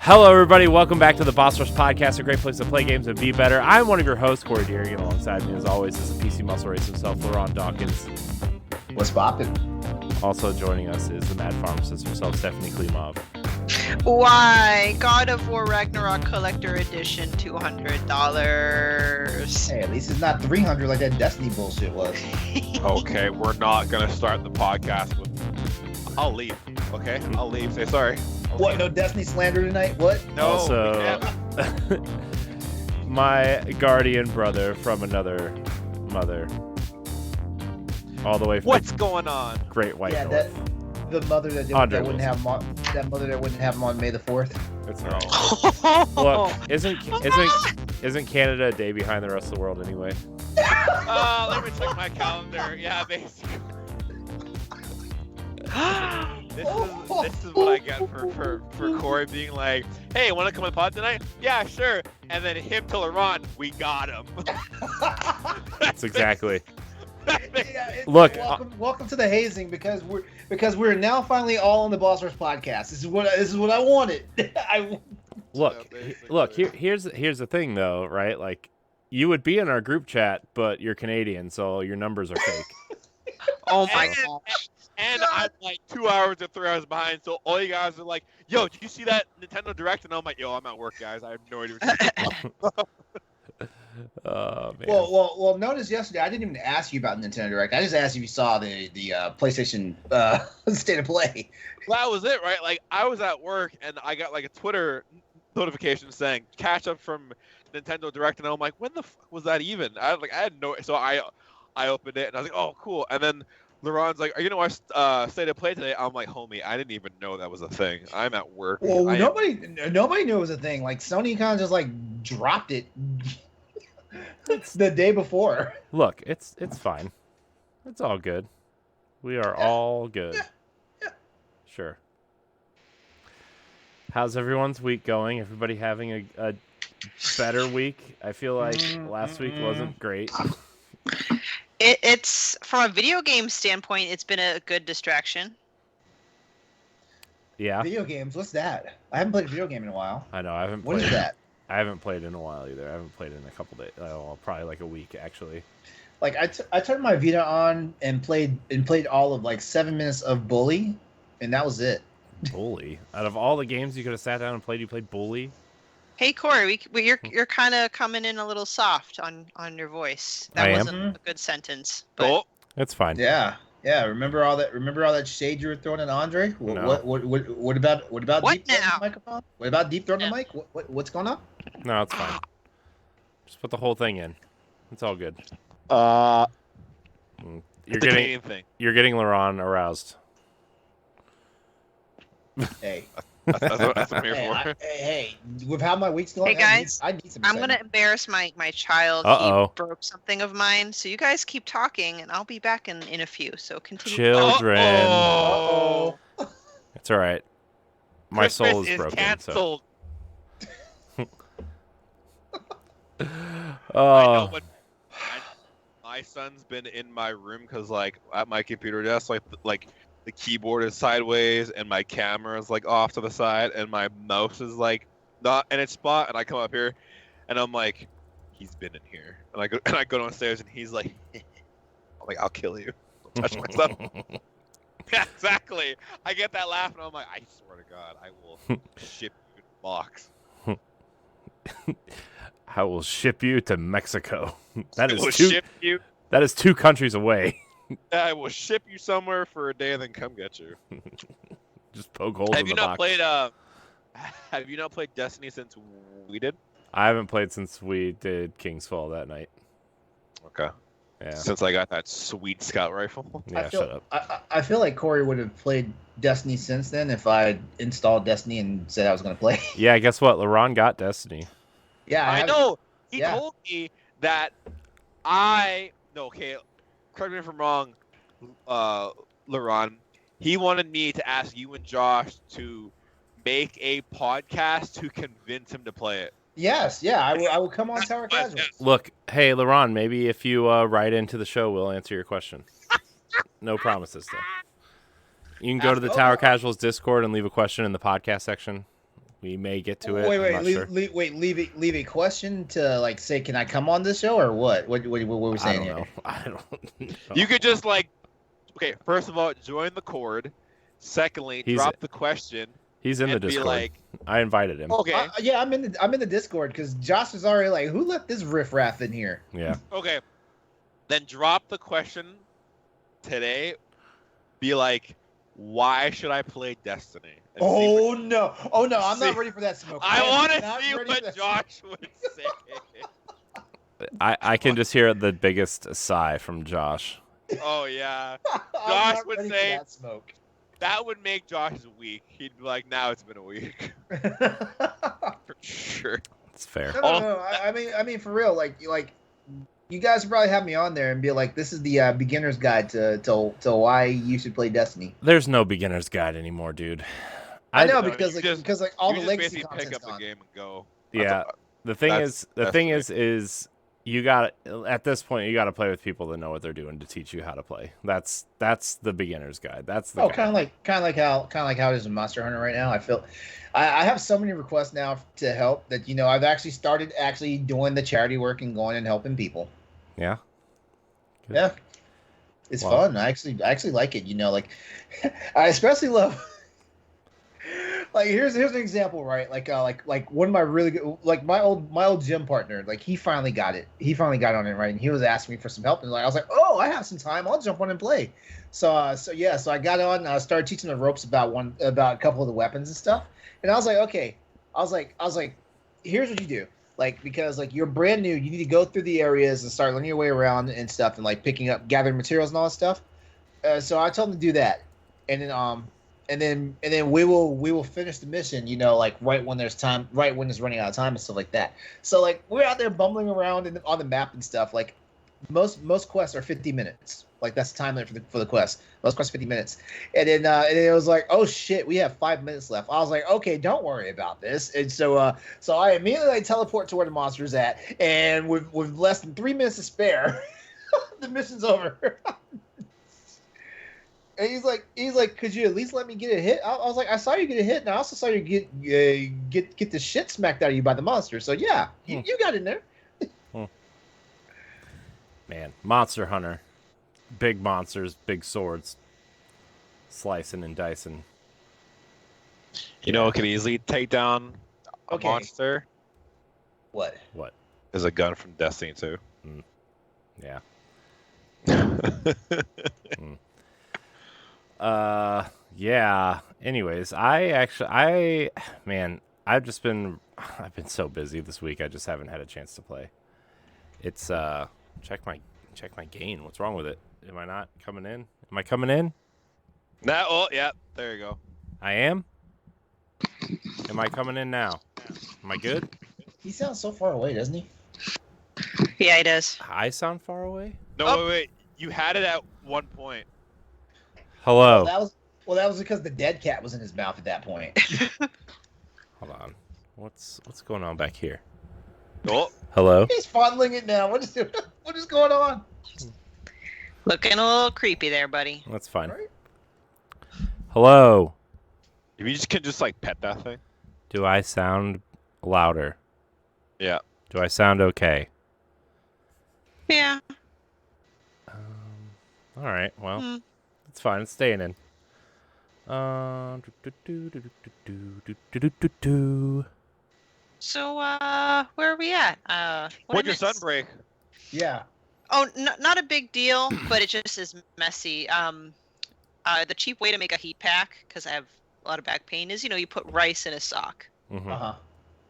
Hello, everybody. Welcome back to the Boss Rush Podcast, a great place to play games and be better. I'm one of your hosts, Corey Deering, and alongside me, as always, is the PC Muscle Race himself, LeRon Dawkins. What's poppin'? Also joining us is the Mad Pharmacist herself, Stephanie Klimov. Why? God of War Ragnarok Collector Edition, $200. Hey, at least it's not 300 like that Destiny bullshit was. Okay, we're not gonna start the podcast with. I'll leave. Okay, I'll leave. Say sorry. What? No Destiny slander tonight? What? No. Also, my guardian brother from another mother, all the way from What's going on? Great White Yeah, North. the mother that wouldn't have him on, that mother that wouldn't have him on May the 4th. It's not. Look, isn't Canada a day behind the rest of the world anyway? Let me check my calendar. Yeah, basically. This is what I get for Corey being like, hey, want to come on the pod tonight? Yeah, sure. And then him to LeRon, we got him. That's exactly. Yeah, Look, welcome to the hazing because we're now finally all on the Boss Rush podcast. This is what I wanted. Look, here's the thing though, right? Like, you would be in our group chat, but you're Canadian, so your numbers are fake. Oh my gosh. And I'm like 2 hours or 3 hours behind, so all you guys are like, yo, did you see that Nintendo Direct? And I'm like, yo, I'm at work, guys. I have no idea what you're talking about. Oh, man. Well. Notice yesterday I didn't even ask you about Nintendo Direct. I just asked if you saw the PlayStation State of Play. Well, that was it, right? Like, I was at work, and I got like a Twitter notification saying catch up from Nintendo Direct, and I'm like, when the fuck was that even? I had no. So I opened it, and I was like, oh, cool. And then LeRon's like, are you gonna watch State of Play today? I'm like, homie, I didn't even know that was a thing. I'm at work. Well, nobody knew it was a thing. Like, Sony kind of just like dropped it the day before. Look, it's fine. It's all good. We are all good. Yeah. Sure. How's everyone's week going? Everybody having a better week? I feel like last week wasn't great. It's from a video game standpoint, it's been a good distraction. Yeah. Video games, what's that? I haven't played a video game in a while. I know. I haven't What played. is that? I haven't played in a while either. I haven't played in a couple days. Oh, probably like a week actually. Like I turned my Vita on and played all of like 7 minutes of Bully, and that was it. Bully. Out of all the games you could have sat down and played, you played Bully. Hey Corey, you're kind of coming in a little soft on your voice. That I am? wasn't a good sentence. But Oh, It's fine. Yeah. Remember all that shade you were throwing at Andre? No. What about What deep throating now? the microphone? What about deep throating the mic? What's going on? No, it's fine. Just put the whole thing in. It's all good. the You're Canadian thing. getting LeRon aroused. Hey, That's what I'm here for. hey, with how my week's going, Hey, guys, I need some. I'm gonna embarrass my child. Uh-oh. He broke something of mine. So you guys keep talking, and I'll be back in a few. So continue. Children. Oh, It's all right. My soul is broken. Canceled. I know, Oh, but my son's been in my room because, like, at my computer desk, like the keyboard is sideways and my camera is like off to the side and my mouse is like not in its spot. And I come up here, and I'm like, he's been in here. And I go downstairs, and he's like, I'm like, I'll kill you. Don't touch my stuff. Yeah, exactly. I get that laugh, and I'm like, I swear to God, I will ship you in a box. I will ship you to Mexico. That I will is two. ship you. That is 2 countries away. I will ship you somewhere for a day and then come get you. Just poke holes in the box. Have you not played Destiny since we did? I haven't played since we did King's Fall that night. Okay. Yeah. Since I got that sweet scout rifle. Yeah. Shut up. I feel like Corey would have played Destiny since then if I installed Destiny and said I was going to play. Yeah. Guess what? LeRon got Destiny. Yeah, I know. He Yeah. told me that correct me if I'm wrong, LeRon. He wanted me to ask you and Josh to make a podcast to convince him to play it. Yes, yeah, I will come on Tower Casual. Look, hey, LeRon, maybe if you write into the show, we'll answer your question. No promises, though. You can go to the Tower Casuals Discord and leave a question in the podcast section. We may get to it. Wait, I'm not sure. leave a question to like say, can I come on this show or what? What were we saying I here? don't know. I don't know. You could just like, okay, first of all, join the Cord. Secondly, drop the question. He's in the and be Discord. like, I invited him. okay, Yeah, I'm in the Discord because Josh is already like, who let this riffraff in here? Yeah. okay. Then drop the question today. Be like, why should I play Destiny? And Oh no, I'm not see- ready for that smoke. I am want to not see ready for what that Josh would say. I can just hear the biggest sigh from Josh. Oh yeah, smoke. I'm Josh not would ready for say- that smoke. that would make Josh weak. He'd be like, now it's been a week for sure. It's fair. No. I mean, for real, like you guys would probably have me on there and be like, this is the beginner's guide to why you should play Destiny. There's no beginner's guide anymore, dude. I know No, because you because all You the just legacy basically pick content's up gone. the game and go. Yeah. The thing that's is you got at this point you got to play with people that know what they're doing to teach you how to play. That's the beginner's guide. That's the kind of like how it is in Monster Hunter right now. I feel I have so many requests now to help that I've actually started doing the charity work and going and helping people. Yeah. Good. Yeah, it's Wow. fun. I actually like it. Like I especially love. Like here's an example, right? Like one of my really good, like my old gym partner, like he finally got it. He finally got on it, right? And he was asking me for some help, and I was like, oh, I have some time. I'll jump on and play. So I got on. I started teaching the ropes about a couple of the weapons and stuff. And I was like, okay. I was like, here's what you do. Like, because like you're brand new, you need to go through the areas and start learning your way around and stuff, and like gathering materials and all that stuff. So I told him to do that, and then we will finish the mission, like right when there's time, right when it's running out of time and stuff like that. So like we're out there bumbling around on the map and stuff. Like most quests are 50 minutes. Like that's the time limit for the quest. Most quests 50 minutes. And then it was like, oh shit, we have 5 minutes left. I was like, okay, don't worry about this. And so I immediately teleport to where the monster's at, and with less than 3 minutes to spare, the mission's over. And he's like, could you at least let me get a hit? I was like, I saw you get a hit, and I also saw you get the shit smacked out of you by the monster. So yeah, you got in there. Man, Monster Hunter. Big monsters, big swords. Slicing and dicing. You know, it can easily take down a Okay. monster. What? Is a gun from Destiny 2. Yeah. Yeah. Anyways, I've been so busy this week. I just haven't had a chance to play. It's check my gain. What's wrong with it? Am I not coming in? Am I coming in? Yeah, there you go. I am. Am I coming in now? Am I good? He sounds so far away, doesn't he? Yeah, he does. I sound far away. No, Oh. wait. You had it at one point. Hello. That was because the dead cat was in his mouth at that point. Hold on. What's going on back here? Oh, Hello. He's fondling it now. What is going on? Looking a little creepy there, buddy. That's fine. Right? Hello. if you just can just like pet that thing. Do I sound louder? Yeah. Do I sound okay? Yeah. All right. Well, Hmm. it's fine. It's staying in. So, where are we at? What'd your I son miss? break? Yeah. Oh, not a big deal, but it just is messy. The cheap way to make a heat pack, because I have a lot of back pain, is you put rice in a sock. Mhm. Uh huh.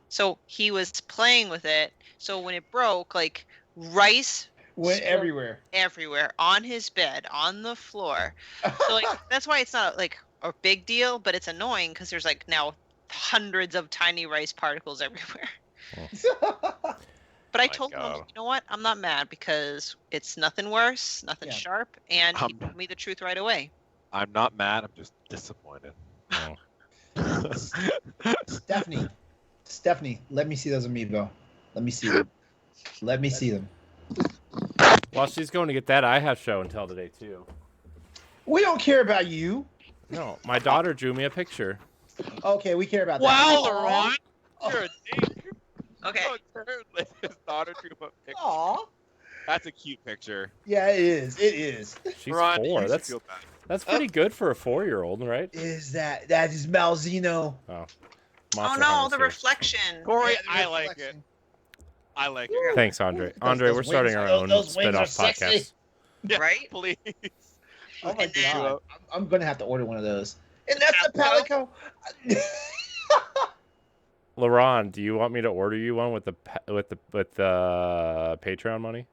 So he was playing with it. So when it broke, like rice Went Still- everywhere. everywhere on his bed, on the floor. So like that's why it's not like a big deal, but it's annoying because there's like now hundreds of tiny rice particles everywhere. But I My told him, God. you know what? I'm not mad because it's nothing worse, nothing Yeah. sharp, and he Um, told me the truth right away. I'm not mad. I'm just disappointed. Oh. Stephanie, let me see those amiibo. Let me see them. Let me see them. Well, she's going to get that iHash show and tell today too. We don't care about you. No, my daughter drew me a picture. Okay, we care about Wow, that. LeRon, you're a dink. Okay. Let his daughter dream a picture. Aw. That's a cute picture. Yeah, it is. It is. She's LeRon, 4. you should That's feel bad. that's pretty good for a 4-year-old, right? That is Malzeno. Oh. Oh Monster no, Hunter's the here. reflection. Corey, Yeah, the I like it. reflection. I like it. Thanks, Andre. Those- Andre, those we're starting wings- our those- own those wings are spin-off sexy. podcast. Yeah, Right? Please. Oh my And then- god, I'm gonna have to order one of those. And that's the Palico? Palico. LeRon, do you want me to order you one with the Patreon money?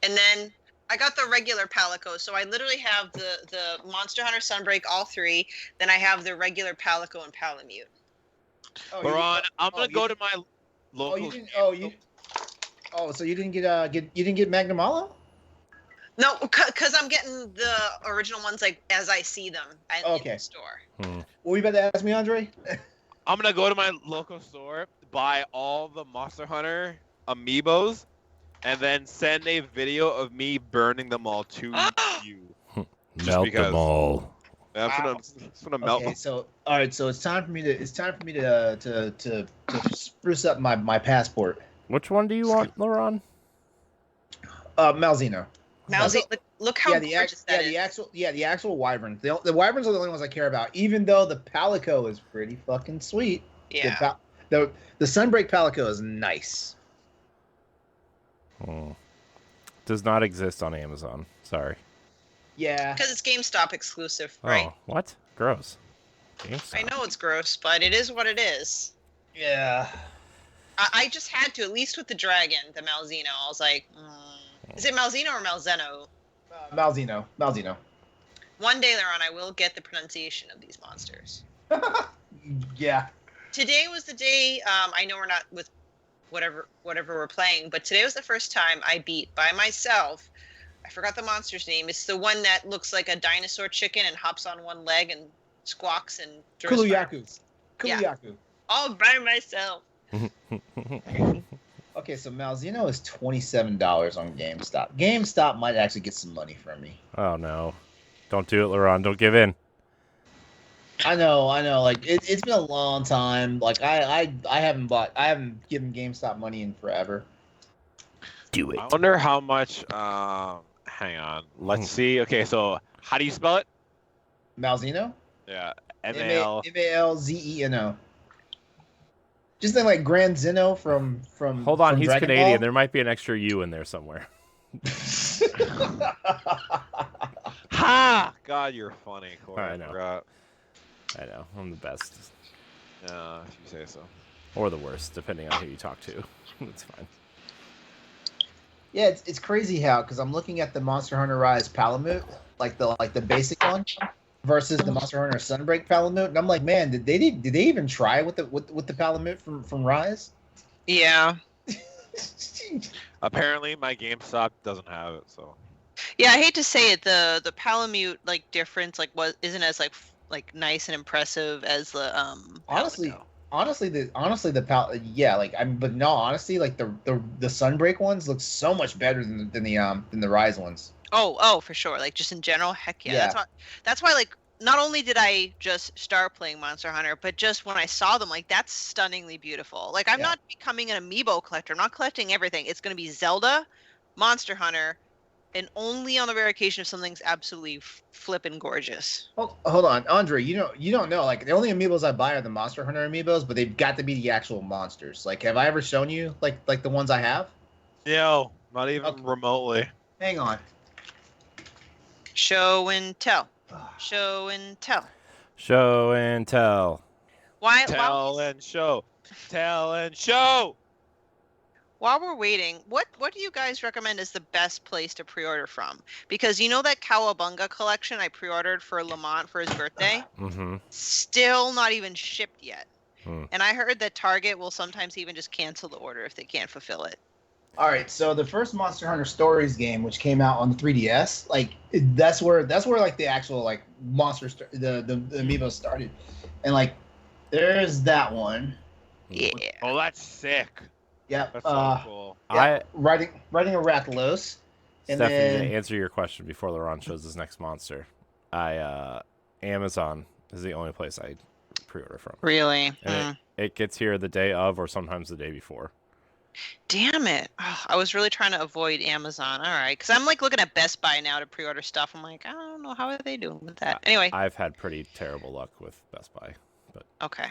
And then I got the regular Palico, so I literally have the Monster Hunter Sunbreak, all 3. Then I have the regular Palico and Palamute. Oh, LeRon, I'm gonna you- go to my Oh, local. you didn't. So you didn't get Magnum Malo? No, because I'm getting the original ones like as I see them in Okay. the store. What were you about to ask me, Andre? I'm gonna go to my local store, buy all the Monster Hunter amiibos, and then send a video of me burning them all to you. Melt because- them all. I'm just gonna melt Okay, them. so all right, so it's time for me to spruce up my passport. Which one do you want, LeRon? Malzeno. Mousy, look how the gorgeous that is. the actual wyverns. The wyverns are the only ones I care about. Even though the Palico is pretty fucking sweet. Yeah. The Sunbreak Palico is nice. Does not exist on Amazon. Sorry. Yeah. Because it's GameStop exclusive, right? Oh, what? Gross. GameStop. I know it's gross, but it is what it is. Yeah. I just had to, at least with the dragon, the Malzeno. I was like, is it Malzeno or Malzeno? Malzeno. Malzeno. One day, LeRon, I will get the pronunciation of these monsters. Yeah. Today was the day. I know we're not with whatever we're playing, but today was the first time I beat by myself. I forgot the monster's name. It's the one that looks like a dinosaur chicken and hops on one leg and squawks and throws fire. Kuluyaku. Yeah. Kuluyaku. All by myself. Okay, so Malzeno is $27 on GameStop. GameStop might actually get some money from me. Oh, no. Don't do it, LeRon. Don't give in. I know. Like it's been a long time. Like I haven't given GameStop money in forever. Do it. I wonder how much. Hang on. Let's see. Okay, so how do you spell it? Malzeno. Yeah. M-A-L. Malzeno. Just think like Grand Zeno from. Hold on, from he's Dragon Canadian. Ball. There might be an extra U in there somewhere. Ha! God, you're funny, Corey. I know. forgot. I know. I'm the best. Yeah, if you say so. Or the worst, depending on who you talk to. It's fine. Yeah, it's crazy how because I'm looking at the Monster Hunter Rise Palamute, like the basic one, versus the Monster Hunter Sunbreak Palamute, and I'm like, man, did they even try with the Palamute from Rise? Yeah. Apparently, my GameStop doesn't have it, so. Yeah, I hate to say it, the Palamute difference isn't as nice and impressive as the Honestly, Palico. honestly, the Sunbreak ones look so much better than the Rise ones. Oh, for sure. Like just in general, heck yeah. Yeah. That's why not only did I just start playing Monster Hunter, but just when I saw them, that's stunningly beautiful. Like I'm Yeah. not becoming an amiibo collector. I'm not collecting everything. It's going to be Zelda, Monster Hunter, and only on the rare occasion if something's absolutely flippin' gorgeous. Hold on, Andre. You don't know. Like the only amiibos I buy are the Monster Hunter amiibos, but they've got to be the actual monsters. Like, have I ever shown you like the ones I have? No, not even Okay. remotely. Hang on. Show and tell. Show and tell. Show and tell. Tell and show. Tell and show! While we're waiting, what do you guys recommend is the best place to pre-order from? Because you know that Cowabunga collection I pre-ordered for Lamont for his birthday? Mm-hmm. Still not even shipped yet. Hmm. And I heard that Target will sometimes even just cancel the order if they can't fulfill it. All right, so the first Monster Hunter Stories game, which came out on the 3DS, that's where like the actual like the amiibo started, and like there's that one. Yeah. Oh, that's sick. Yep. That's so cool. Yeah, riding a Rathalos, and Stephanie, then to answer your question before LeRon shows his next monster, I Amazon is the only place I pre-order from. Really? And it gets here the day of or sometimes the day before. Damn it. Oh, I was really trying to avoid Amazon. All right. Because I'm like looking at Best Buy now to pre-order stuff. I'm like, I don't know. How are they doing with that? Anyway. I've had pretty terrible luck with Best Buy. But Okay.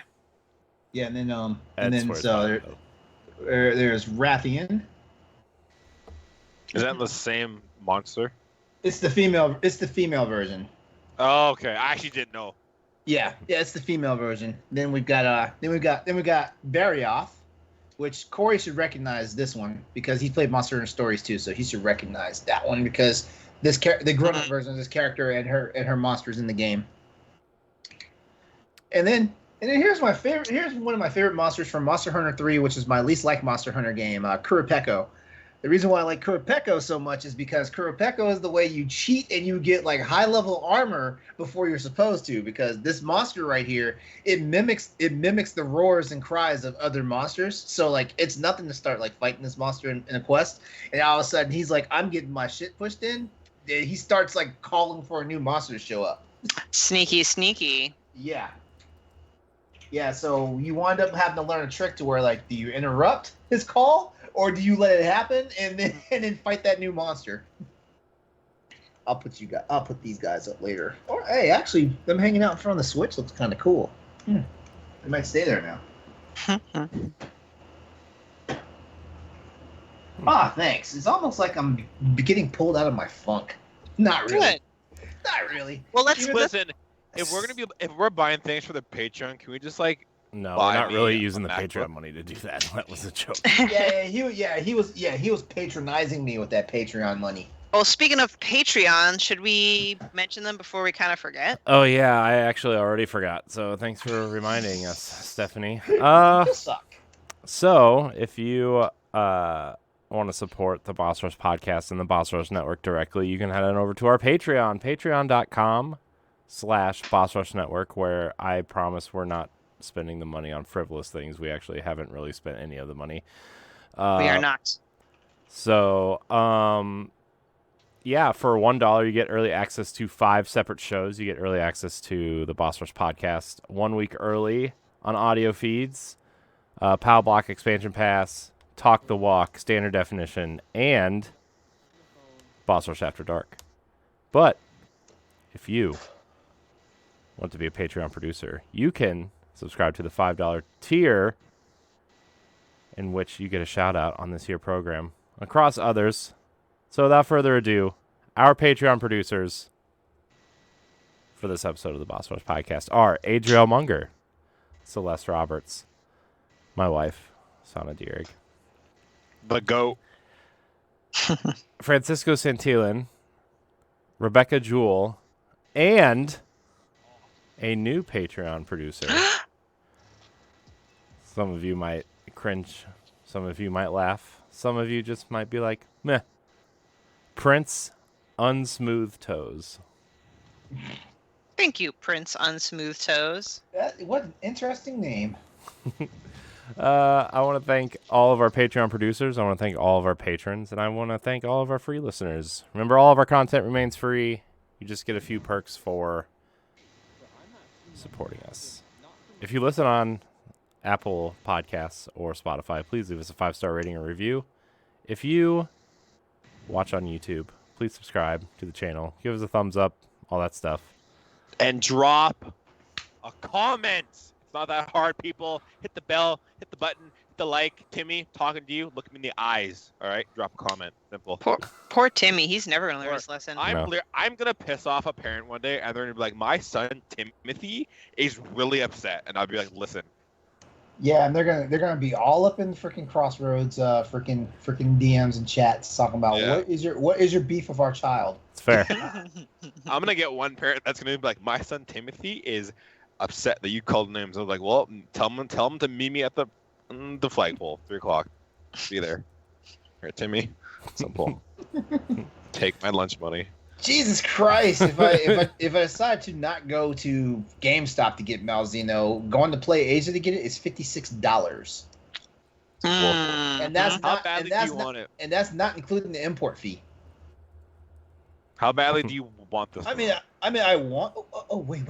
Yeah, and then Ed swears by it, though. there's Rathian. Is that the same monster? It's the female version. Oh, okay. I actually didn't know. Yeah, it's the female version. Then we've got Barrioth, which Corey should recognize this one because he's played Monster Hunter Stories too, so he should recognize that one because the grown-up version of this character and her monsters in the game. And then here's my favorite. Here's one of my favorite monsters from Monster Hunter 3, which is my least liked Monster Hunter game, Kurapeko. The reason why I like Kurapeko so much is because Kurapeko is the way you cheat and you get like high level armor before you're supposed to. Because this monster right here, it mimics the roars and cries of other monsters. So like it's nothing to start like fighting this monster in a quest, and all of a sudden he's like, I'm getting my shit pushed in. He starts like calling for a new monster to show up. Sneaky. Yeah. Yeah, so you wind up having to learn a trick to where, like, do you interrupt his call, or do you let it happen and then fight that new monster? I'll put these guys up later. Or hey, actually, them hanging out in front of the Switch looks kind of cool. They might stay there now. Thanks. It's almost like I'm getting pulled out of my funk. Not really. Good. Not really. Well, let's Listen, if we're buying things for the Patreon, can we just like No, buy we're not really me using a the MacBook? Patreon money to do that. That was a joke. He was patronizing me with that Patreon money. Well, speaking of Patreon, should we mention them before we kind of forget? Oh yeah, I actually already forgot. So thanks for reminding us, Stephanie. You suck. So if you want to support the Boss Rush podcast and the Boss Rush Network directly, you can head on over to our Patreon, patreon.com/Boss Rush Network, where I promise we're not spending the money on frivolous things. We actually haven't really spent any of the money. We are not. So, yeah, for $1, you get early access to 5 separate shows. You get early access to the Boss Rush podcast 1 week early on audio feeds, PAL Block Expansion Pass, Talk the Walk, Standard Definition, and Boss Rush After Dark. But if you want to be a Patreon producer, you can subscribe to the $5 tier, in which you get a shout out on this here program, across others. So without further ado, our Patreon producers for this episode of the Boss Rush podcast are Adriel Munger, Celeste Roberts, my wife, Sana Dierig, the GOAT? Francisco Santillan, Rebecca Jewell, and a new Patreon producer. Some of you might cringe. Some of you might laugh. Some of you just might be like, meh. Prince Unsmooth Toes. Thank you, Prince Unsmooth Toes. What an interesting name. I want to thank all of our Patreon producers. I want to thank all of our patrons. And I want to thank all of our free listeners. Remember, all of our content remains free. You just get a few perks for supporting us. If you listen on Apple Podcasts or Spotify, please leave us a 5-star rating or review. If you watch on YouTube, please subscribe to the channel. Give us a thumbs up, all that stuff. And drop a comment. It's not that hard, people. Hit the bell, hit the button, hit the like. Timmy, talking to you, look me in the eyes. All right, drop a comment. Simple. Poor Timmy. He's never going to learn his lesson. No. I'm gonna piss off a parent one day, and they're gonna be like, "My son Timothy is really upset," and I'll be like, "Listen." Yeah, and they're gonna be all up in freaking Crossroads, freaking DMs and chats talking about what is your beef with our child. It's fair. I'm gonna get one parent that's gonna be like, "My son Timothy is upset that you called names." I was like, "Well, tell him to meet me at the flagpole, 3:00. Be there." All right, Timmy. Simple. Take my lunch money. Jesus Christ! If I decide to not go to GameStop to get Malzeno, going to Play Asia to get it is $56, and that's How not badly do you want it? and that's not including the import fee. How badly do you want this? I mean, I mean, I want. Oh, wait.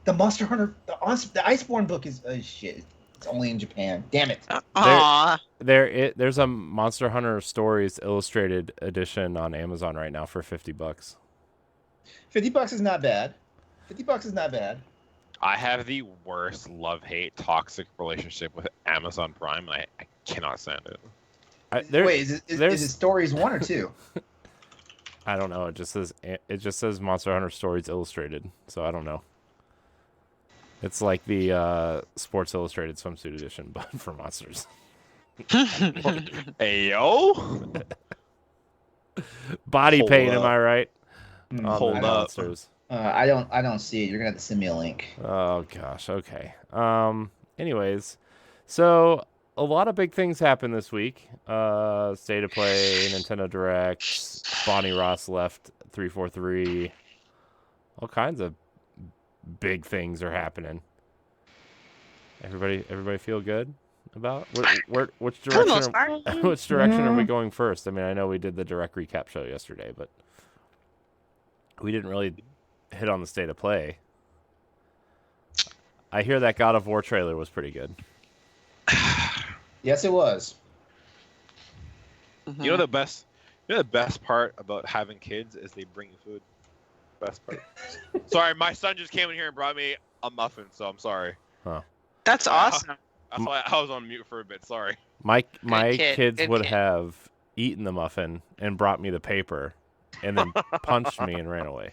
The Monster Hunter, the Iceborne book is shit. It's only in Japan. Damn it. Aw. There's a Monster Hunter Stories Illustrated edition on Amazon right now for $50. $50 is not bad. $50 is not bad. I have the worst love-hate toxic relationship with Amazon Prime. I cannot stand it. Wait, is it Stories 1 or 2? I don't know. It just says Monster Hunter Stories Illustrated, so I don't know. It's like the Sports Illustrated swimsuit edition, but for monsters. Hey yo, Body Hold paint, up. am I right? Hmm, On Hold the up. monsters. I don't see it. You're gonna have to send me a link. Oh gosh. Okay. Anyways, so a lot of big things happened this week. State of Play, Nintendo Direct, Bonnie Ross left 343. All kinds of big things are happening. Everybody feel good about which For the direction? most part. Which direction are we going first? I mean, I know we did the direct recap show yesterday, but we didn't really hit on the State of Play. I hear that God of War trailer was pretty good. Yes, it was. You know the best part about having kids is they bring you food. Best part. Sorry, my son just came in here and brought me a muffin, so I'm sorry. That's awesome. That's why I was on mute for a bit. Sorry. My kid, kids good would kid. have eaten the muffin and brought me the paper, and then punched me and ran away.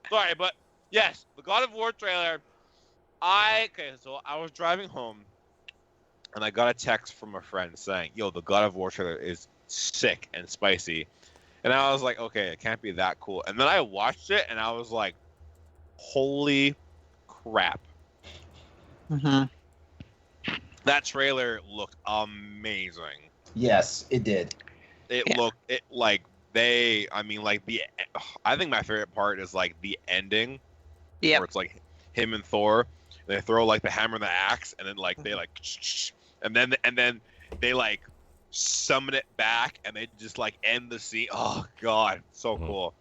Sorry, but yes, the God of War trailer. So I was driving home, and I got a text from a friend saying, "Yo, the God of War trailer is sick and spicy," and I was like, "Okay, it can't be that cool." And then I watched it, and I was like, "Holy crap!" That trailer looked amazing. Yes, it did. I think my favorite part is like the ending Yep. where it's like him and Thor. They throw like the hammer and the axe, and then like they like, and then they like summon it back, and they just like end the scene. Oh god, so cool.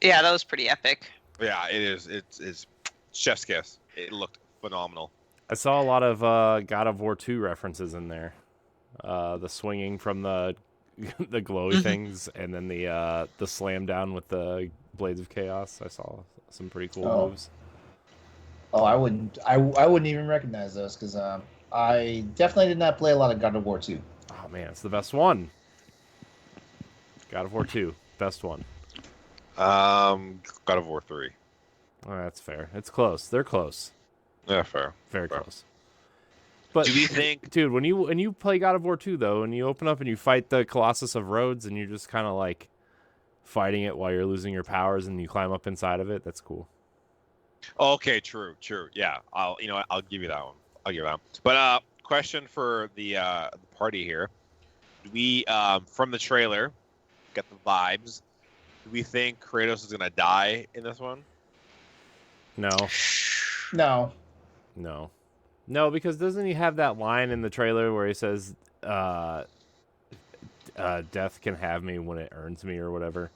Yeah, that was pretty epic. Yeah, it is. It's chef's kiss. It looked phenomenal. I saw a lot of God of War 2 references in there. The swinging from the the glowy things, and then the slam down with the Blades of Chaos. I saw some pretty cool moves. Oh, I wouldn't even recognize those because I definitely did not play a lot of God of War 2. Oh man, it's the best one. God of War 2, best one. God of War 3. Oh, that's fair. It's close. They're close. Yeah, fair. Very close. But Do we think, dude, when you play God of War 2 though, and you open up and you fight the Colossus of Rhodes, and you're just kind of like fighting it while you're losing your powers, and you climb up inside of it, that's cool. okay, true. Yeah, I'll give you that one. I'll give you that one. But question for the party here. Do we from the trailer get the vibes? Do we think Kratos is gonna die in this one? No, because doesn't he have that line in the trailer where he says, "Death can have me when it earns me," or whatever?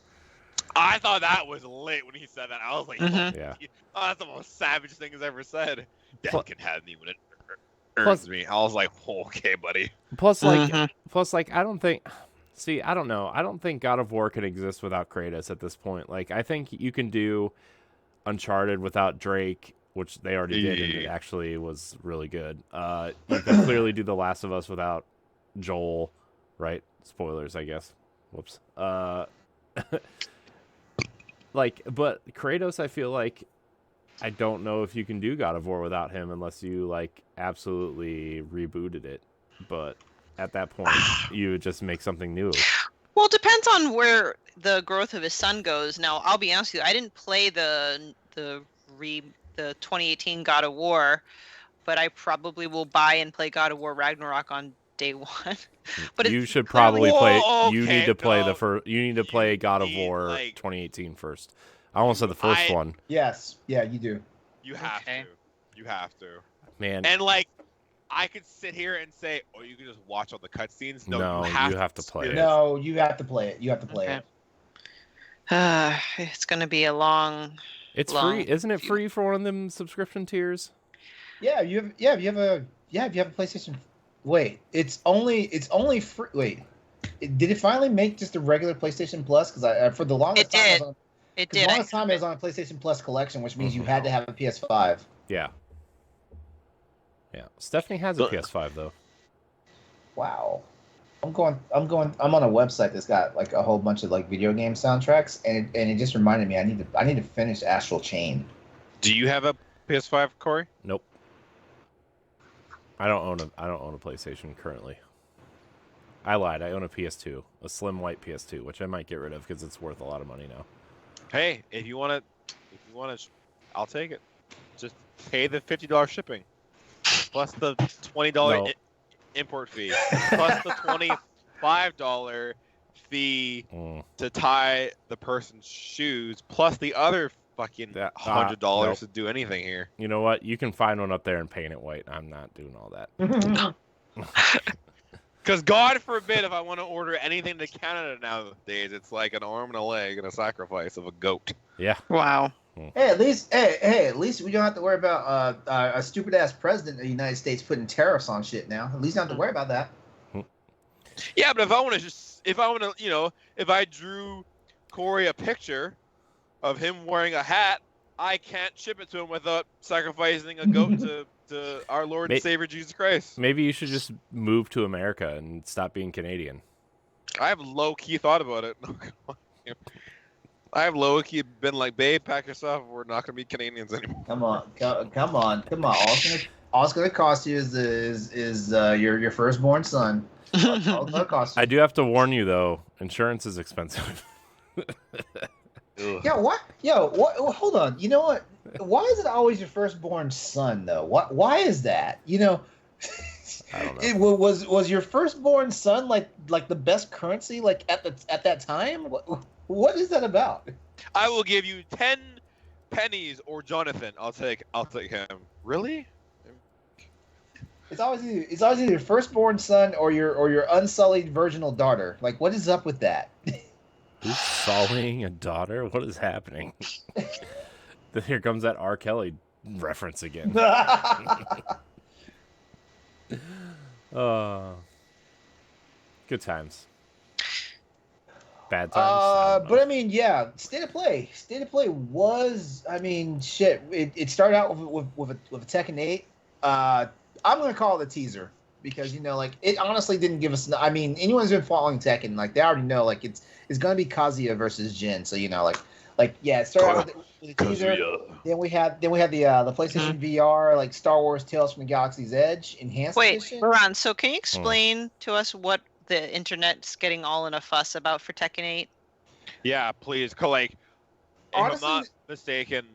I thought that was lit when he said that. I was like, Yeah. Oh, that's the most savage thing he's ever said. Death Plus- can have me when it earns me. I was like, okay, buddy. Plus, like, I don't think. See, I don't know. I don't think God of War can exist without Kratos at this point. Like, I think you can do Uncharted without Drake, which they already did, and it actually was really good. You can clearly do The Last of Us without Joel, right? Spoilers, I guess. Whoops. But Kratos, I feel like I don't know if you can do God of War without him unless you like absolutely rebooted it. But at that point, you would just make something new. Well, it depends on where the growth of his son goes. Now, I'll be honest with you, I didn't play the 2018 God of War, but I probably will buy and play God of War Ragnarok on day one. But You it's should clearly- probably play. Whoa, You okay, need to play the no. first. You need to play God of need, War like- 2018 first. I almost said the first one. Yes, yeah, you do. You have Okay. to. You have to. Man, And like, I could sit here and say, oh, you can just watch all the cutscenes. No, No, you have to play it. No, you have to play it. You have to play Okay. it. It's going to be a long. It's Long free, isn't it? few- Free for one of them subscription tiers. Yeah, if you have a PlayStation. Wait, it's only free. Wait, did it finally make just a regular PlayStation Plus? Because for the longest It time, did. it was on, It 'cause the did. longest time it was on a PlayStation Plus collection, which means you had to have a PS5. Yeah. Yeah. Stephanie has a PS5 though. Wow. I'm on a website that's got like a whole bunch of like video game soundtracks, and it just reminded me I need to finish Astral Chain. Do you have a PS5, Corey? Nope. I don't own a PlayStation currently. I lied. I own a PS2, a slim white PS2, which I might get rid of because it's worth a lot of money now. Hey, if you want to, I'll take it. Just pay the $50 shipping, plus the $20 No. Import fee, plus the $25 fee to tie the person's shoes, plus the other fucking $100 nope. to do anything here. You know what? You can find one up there and paint it white. I'm not doing all that. Because God forbid if I want to order anything to Canada nowadays, it's like an arm and a leg and a sacrifice of a goat. Yeah. Wow. Hey, at least we don't have to worry about a stupid ass president of the United States putting tariffs on shit now. At least don't have to worry about that. Yeah, but if I drew Corey a picture of him wearing a hat, I can't ship it to him without sacrificing a goat to our Lord and Savior Jesus Christ. Maybe you should just move to America and stop being Canadian. I have low-key thought about it. I have low-key been like, babe, pack yourself. We're not going to be Canadians anymore. Come on. All it's gonna cost you is your firstborn son. All it's gonna cost you. I do have to warn you though, insurance is expensive. Yeah, what? Hold on. You know what? Why is it always your firstborn son though? Why is that? You know, I don't know. it was your firstborn son like the best currency like at that time? What is that about? I will give you 10 pennies or Jonathan. I'll take him. Really? It's always either your firstborn son or your unsullied virginal daughter. Like, what is up with that? Who's sullying a daughter? What is happening? Here comes that R. Kelly reference again. Good times. Bad times. But I mean, yeah, State of Play was, I mean, shit. It started out with a Tekken 8. I'm gonna call it a teaser because like it honestly didn't give us. I mean, anyone who's been following Tekken, like they already know, like it's gonna be Kazuya versus Jin. So like yeah, it started out with a teaser. Then we had the PlayStation VR, like Star Wars Tales from the Galaxy's Edge enhanced edition. Wait, LeRon, so can you explain to us what the internet's getting all in a fuss about for Tekken 8? Yeah, please. Like, Honestly, if I'm not mistaken,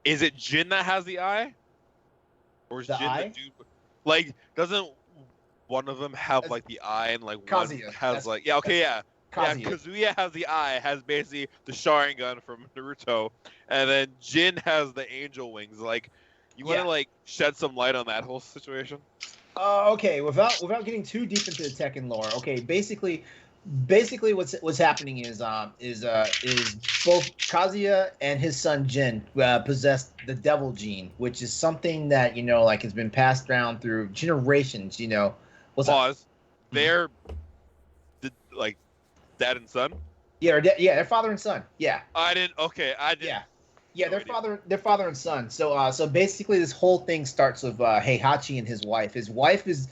is it Jin that has the eye? Or is The Jin eye? the dude? Like, doesn't one of them have like the eye and like Kazuya. one has like yeah. Kazuya. Yeah, Kazuya has the eye, has basically the Sharingan from Naruto, and then Jin has the angel wings. Like, you want to like shed some light on that whole situation? Okay, without getting too deep into the Tekken lore. Okay, basically what's happening is both Kazuya and his son Jin possess the devil gene, which is something that like has been passed down through generations. Pause. They're like dad and son. Yeah, they're father and son. Yeah. I didn't. Yeah, they're father and son. So basically, this whole thing starts with Heihachi and his wife. His wife is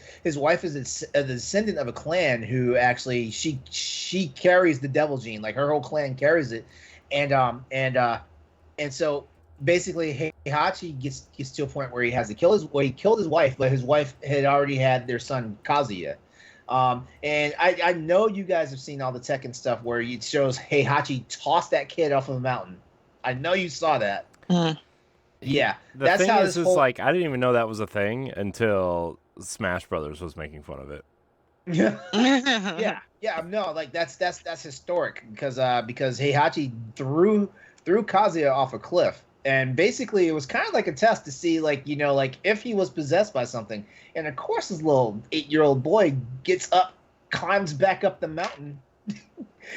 a descendant of a clan who actually she carries the devil gene. Like her whole clan carries it, and so basically Heihachi gets to a point where he has to kill he killed his wife, but his wife had already had their son Kazuya. And I know you guys have seen all the Tekken stuff where it shows Heihachi toss that kid off of a mountain. I know you saw that. Yeah, The thing is like I didn't even know that was a thing until Smash Brothers was making fun of it. yeah. No, like that's historic because Heihachi threw Kazuya off a cliff, and basically it was kind of like a test to see like if he was possessed by something. And of course, this little 8-year-old boy gets up, climbs back up the mountain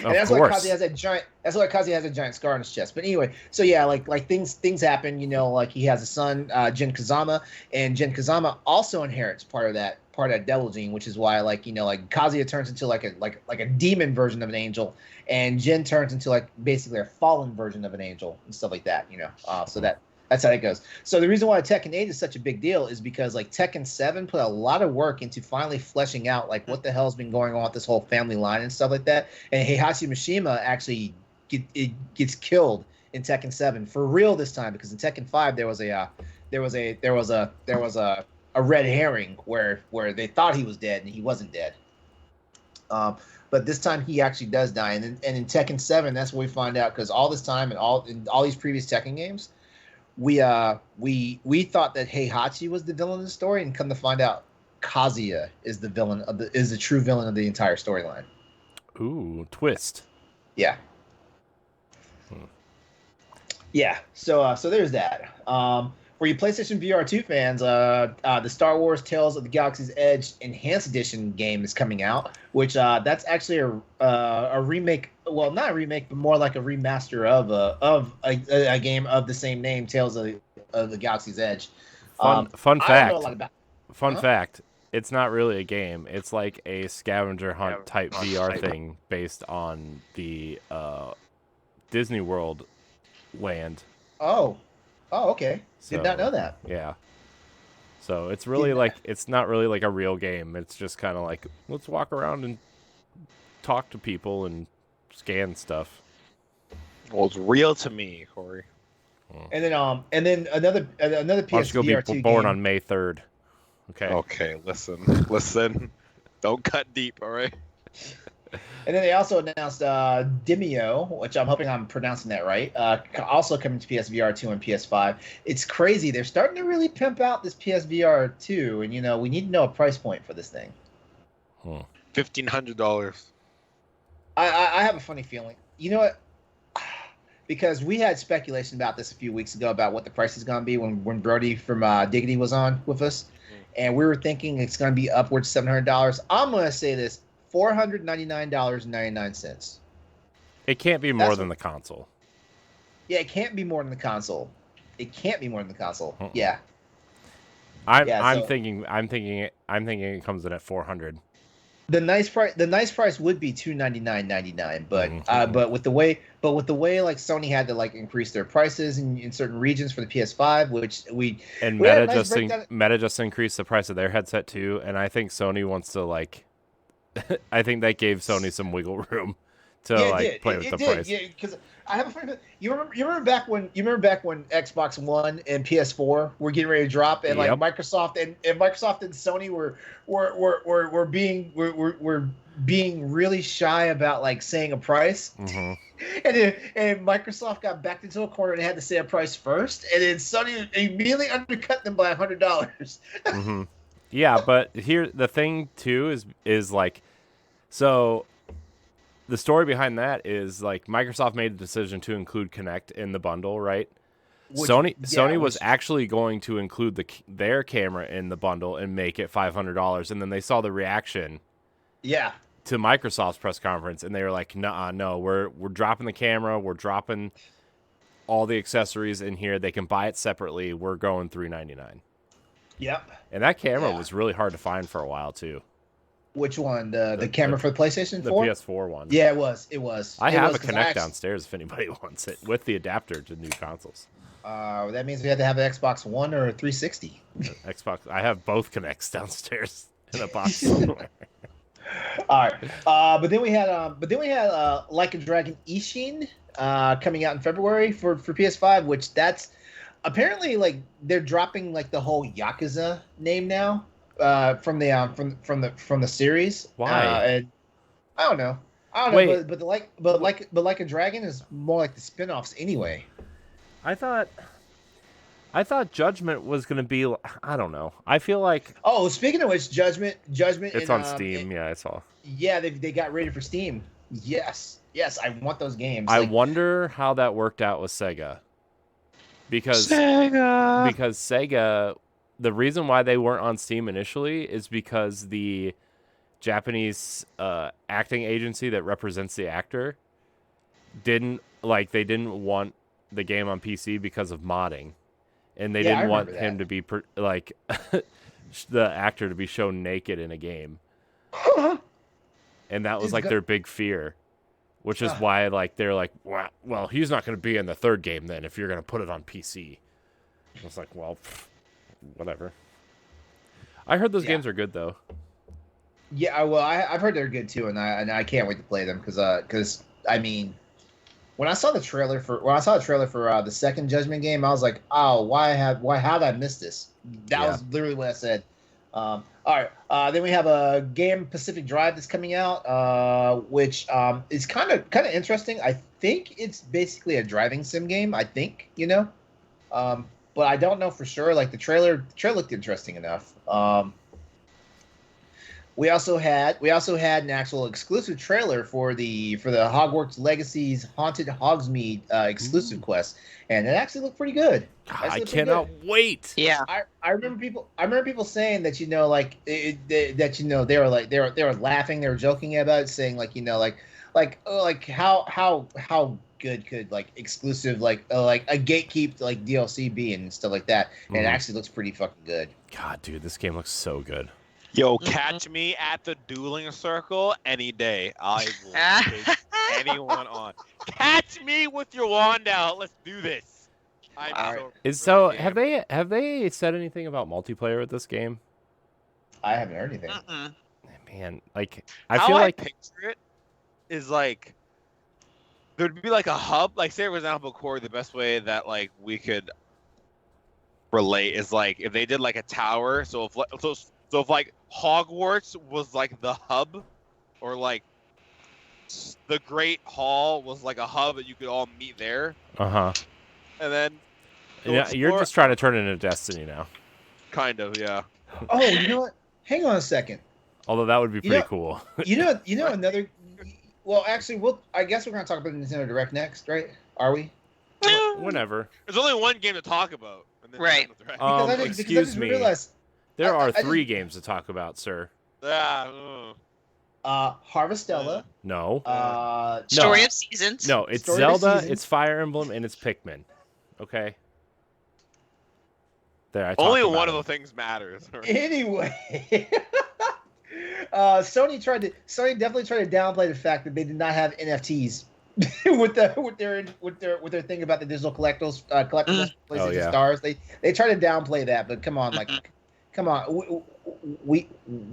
And that's why Kazi has that giant. That's why Kazi has a giant scar on his chest. But anyway, so yeah, like things happen. You know, like he has a son, Jin Kazama, and Jin Kazama also inherits part of that devil gene, which is why like Kazuya turns into like a demon version of an angel, and Jin turns into like basically a fallen version of an angel and stuff like that. So that's how it goes. So the reason why Tekken 8 is such a big deal is because like Tekken 7 put a lot of work into finally fleshing out like what the hell's been going on with this whole family line and stuff like that. And Heihachi Mishima actually gets killed in Tekken 7 for real this time, because in Tekken 5 there was a red herring where they thought he was dead and he wasn't dead. But this time he actually does die, and in Tekken 7 that's where we find out, because all this time and in all these previous Tekken games, we thought that Heihachi was the villain of the story, and come to find out Kazuya is the true villain of the entire storyline. Ooh, twist. Yeah. Yeah. So there's that. For you PlayStation VR 2 fans, the Star Wars Tales of the Galaxy's Edge Enhanced Edition game is coming out, which that's actually a remake. Well, not a remake, but more like a remaster of a game of the same name, Tales of the Galaxy's Edge. Fun fact. I don't know a lot about it. Fun fact. It's not really a game. It's like a scavenger hunt type VR thing based on the Disney World land. Oh, okay. So, did not know that. Yeah. So it's really it's not really like a real game. It's just kind of like, let's walk around and talk to people and scan stuff. Well, it's real to me, Corey. And then another PSVR 2 born game. on May 3rd. Okay. Okay, listen. Don't cut deep, all right? And then they also announced Demio, which I'm hoping I'm pronouncing that right, also coming to PSVR 2 and PS5. It's crazy. They're starting to really pimp out this PSVR 2, and, we need to know a price point for this thing. $1,500. I have a funny feeling. You know what? Because we had speculation about this a few weeks ago about what the price is going to be when Brody from Diggity was on with us. And we were thinking it's going to be upwards $700. I'm going to say this. $499.99. It can't be more than the console. Yeah, it can't be more than the console. Uh-uh. Yeah. I'm thinking it comes in at 400. The nice price would be $299.99, but with the way like Sony had to like increase their prices in certain regions for the PS5, which Meta just increased the price of their headset too, and I think Sony wants to like I think that gave Sony some wiggle room to play with the price. Yeah, because I have a friend. You remember back when Xbox One and PS4 were getting ready to drop, and like Microsoft and Sony were being really shy about like saying a price. Mm-hmm. and Microsoft got backed into a corner and had to say a price first, and then Sony immediately undercut them by $100. Mm-hmm. Yeah, but here the thing too is like, so the story behind that is like Microsoft made a decision to include Kinect in the bundle, right? Sony was actually going to include their camera in the bundle and make it $500, and then they saw the reaction. Yeah. To Microsoft's press conference, and they were like, no, we're dropping the camera, we're dropping all the accessories in here. They can buy it separately. We're going $399. Yep. And that camera was really hard to find for a while too. Which one? The camera for the PlayStation 4? The PS4 one. Yeah, it was. I have a Kinect downstairs if anybody wants it, with the adapter to new consoles. That means we had to have an Xbox One or a 360. Xbox. I have both Kinects downstairs in a box somewhere. All right. But then we had Like a Dragon Ishin coming out in February for PS5, which that's apparently like they're dropping like the whole Yakuza name now from the series. Why? And I don't know. Wait. But Like a Dragon is more like the spin-offs anyway. I thought Judgment was going to be. I don't know. I feel like. Oh, speaking of which, Judgment. It's on Steam. Yeah, I saw. Yeah, they got ready for Steam. Yes, I want those games. I wonder how that worked out with Sega. Because Sega, the reason why they weren't on Steam initially is because the Japanese acting agency that represents the actor didn't want the game on PC because of modding, and they Yeah, I didn't want remember him to be the actor to be shown naked in a game, and that was It's like go- their big fear, which is why like they're like, well, he's not going to be in the third game then if you're going to put it on PC. I was like, well, whatever. I heard those games are good though. Yeah, well, I've heard they're good too, and I can't wait to play them because I mean, when I saw the trailer for the second Judgment game, I was like, oh, how did I miss this? That was literally what I said. All right, then we have a game Pacific Drive that's coming out, which is kind of interesting. I think it's basically a driving sim game. I think but I don't know for sure. Like the trailer looked interesting enough. We also had an actual exclusive trailer for the Hogwarts Legacy's Haunted Hogsmeade exclusive quest, and it actually looked pretty good. I cannot wait. Yeah. I remember people saying that they were laughing, they were joking about it, saying how good could like exclusive like a gatekeep like DLC be and stuff like that, and it actually looks pretty fucking good. God, dude, this game looks so good. Yo, catch me at the dueling circle any day. I will take anyone on. Catch me with your wand out. Let's do this. Have they said anything about multiplayer with this game? I haven't heard anything. Man, like How feel like picture it is like there'd be like a hub. Like say for example, Corey, the best way that like we could relate is like if they did like a tower. So if like Hogwarts was like the hub, or like the Great Hall was like a hub that you could all meet there. And then you're just trying to turn it into Destiny now. Kind of, yeah. Oh, you know what? Hang on a second. Although that would be pretty cool. You know another. Well, actually, I guess we're gonna talk about Nintendo Direct next, right? Are we? Whenever. There's only one game to talk about. Right. Excuse me. There are 3 games to talk about, sir. Harvestella. No. Story of Seasons. No, it's Zelda, it's Fire Emblem, and it's Pikmin. Okay. There, I only one of the things matters. Anyway, Sony definitely tried to downplay the fact that they did not have NFTs with their thing about the digital collectibles PlayStation Stars. They try to downplay that, but come on, come on. We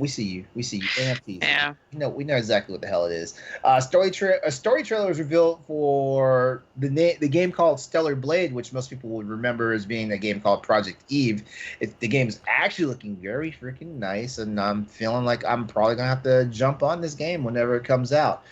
see you. NFTs. Yeah. We know exactly what the hell it is. A story trailer was revealed for the game called Stellar Blade, which most people would remember as being a game called Project Eve. The game is actually looking very freaking nice, and I'm feeling like I'm probably gonna have to jump on this game whenever it comes out.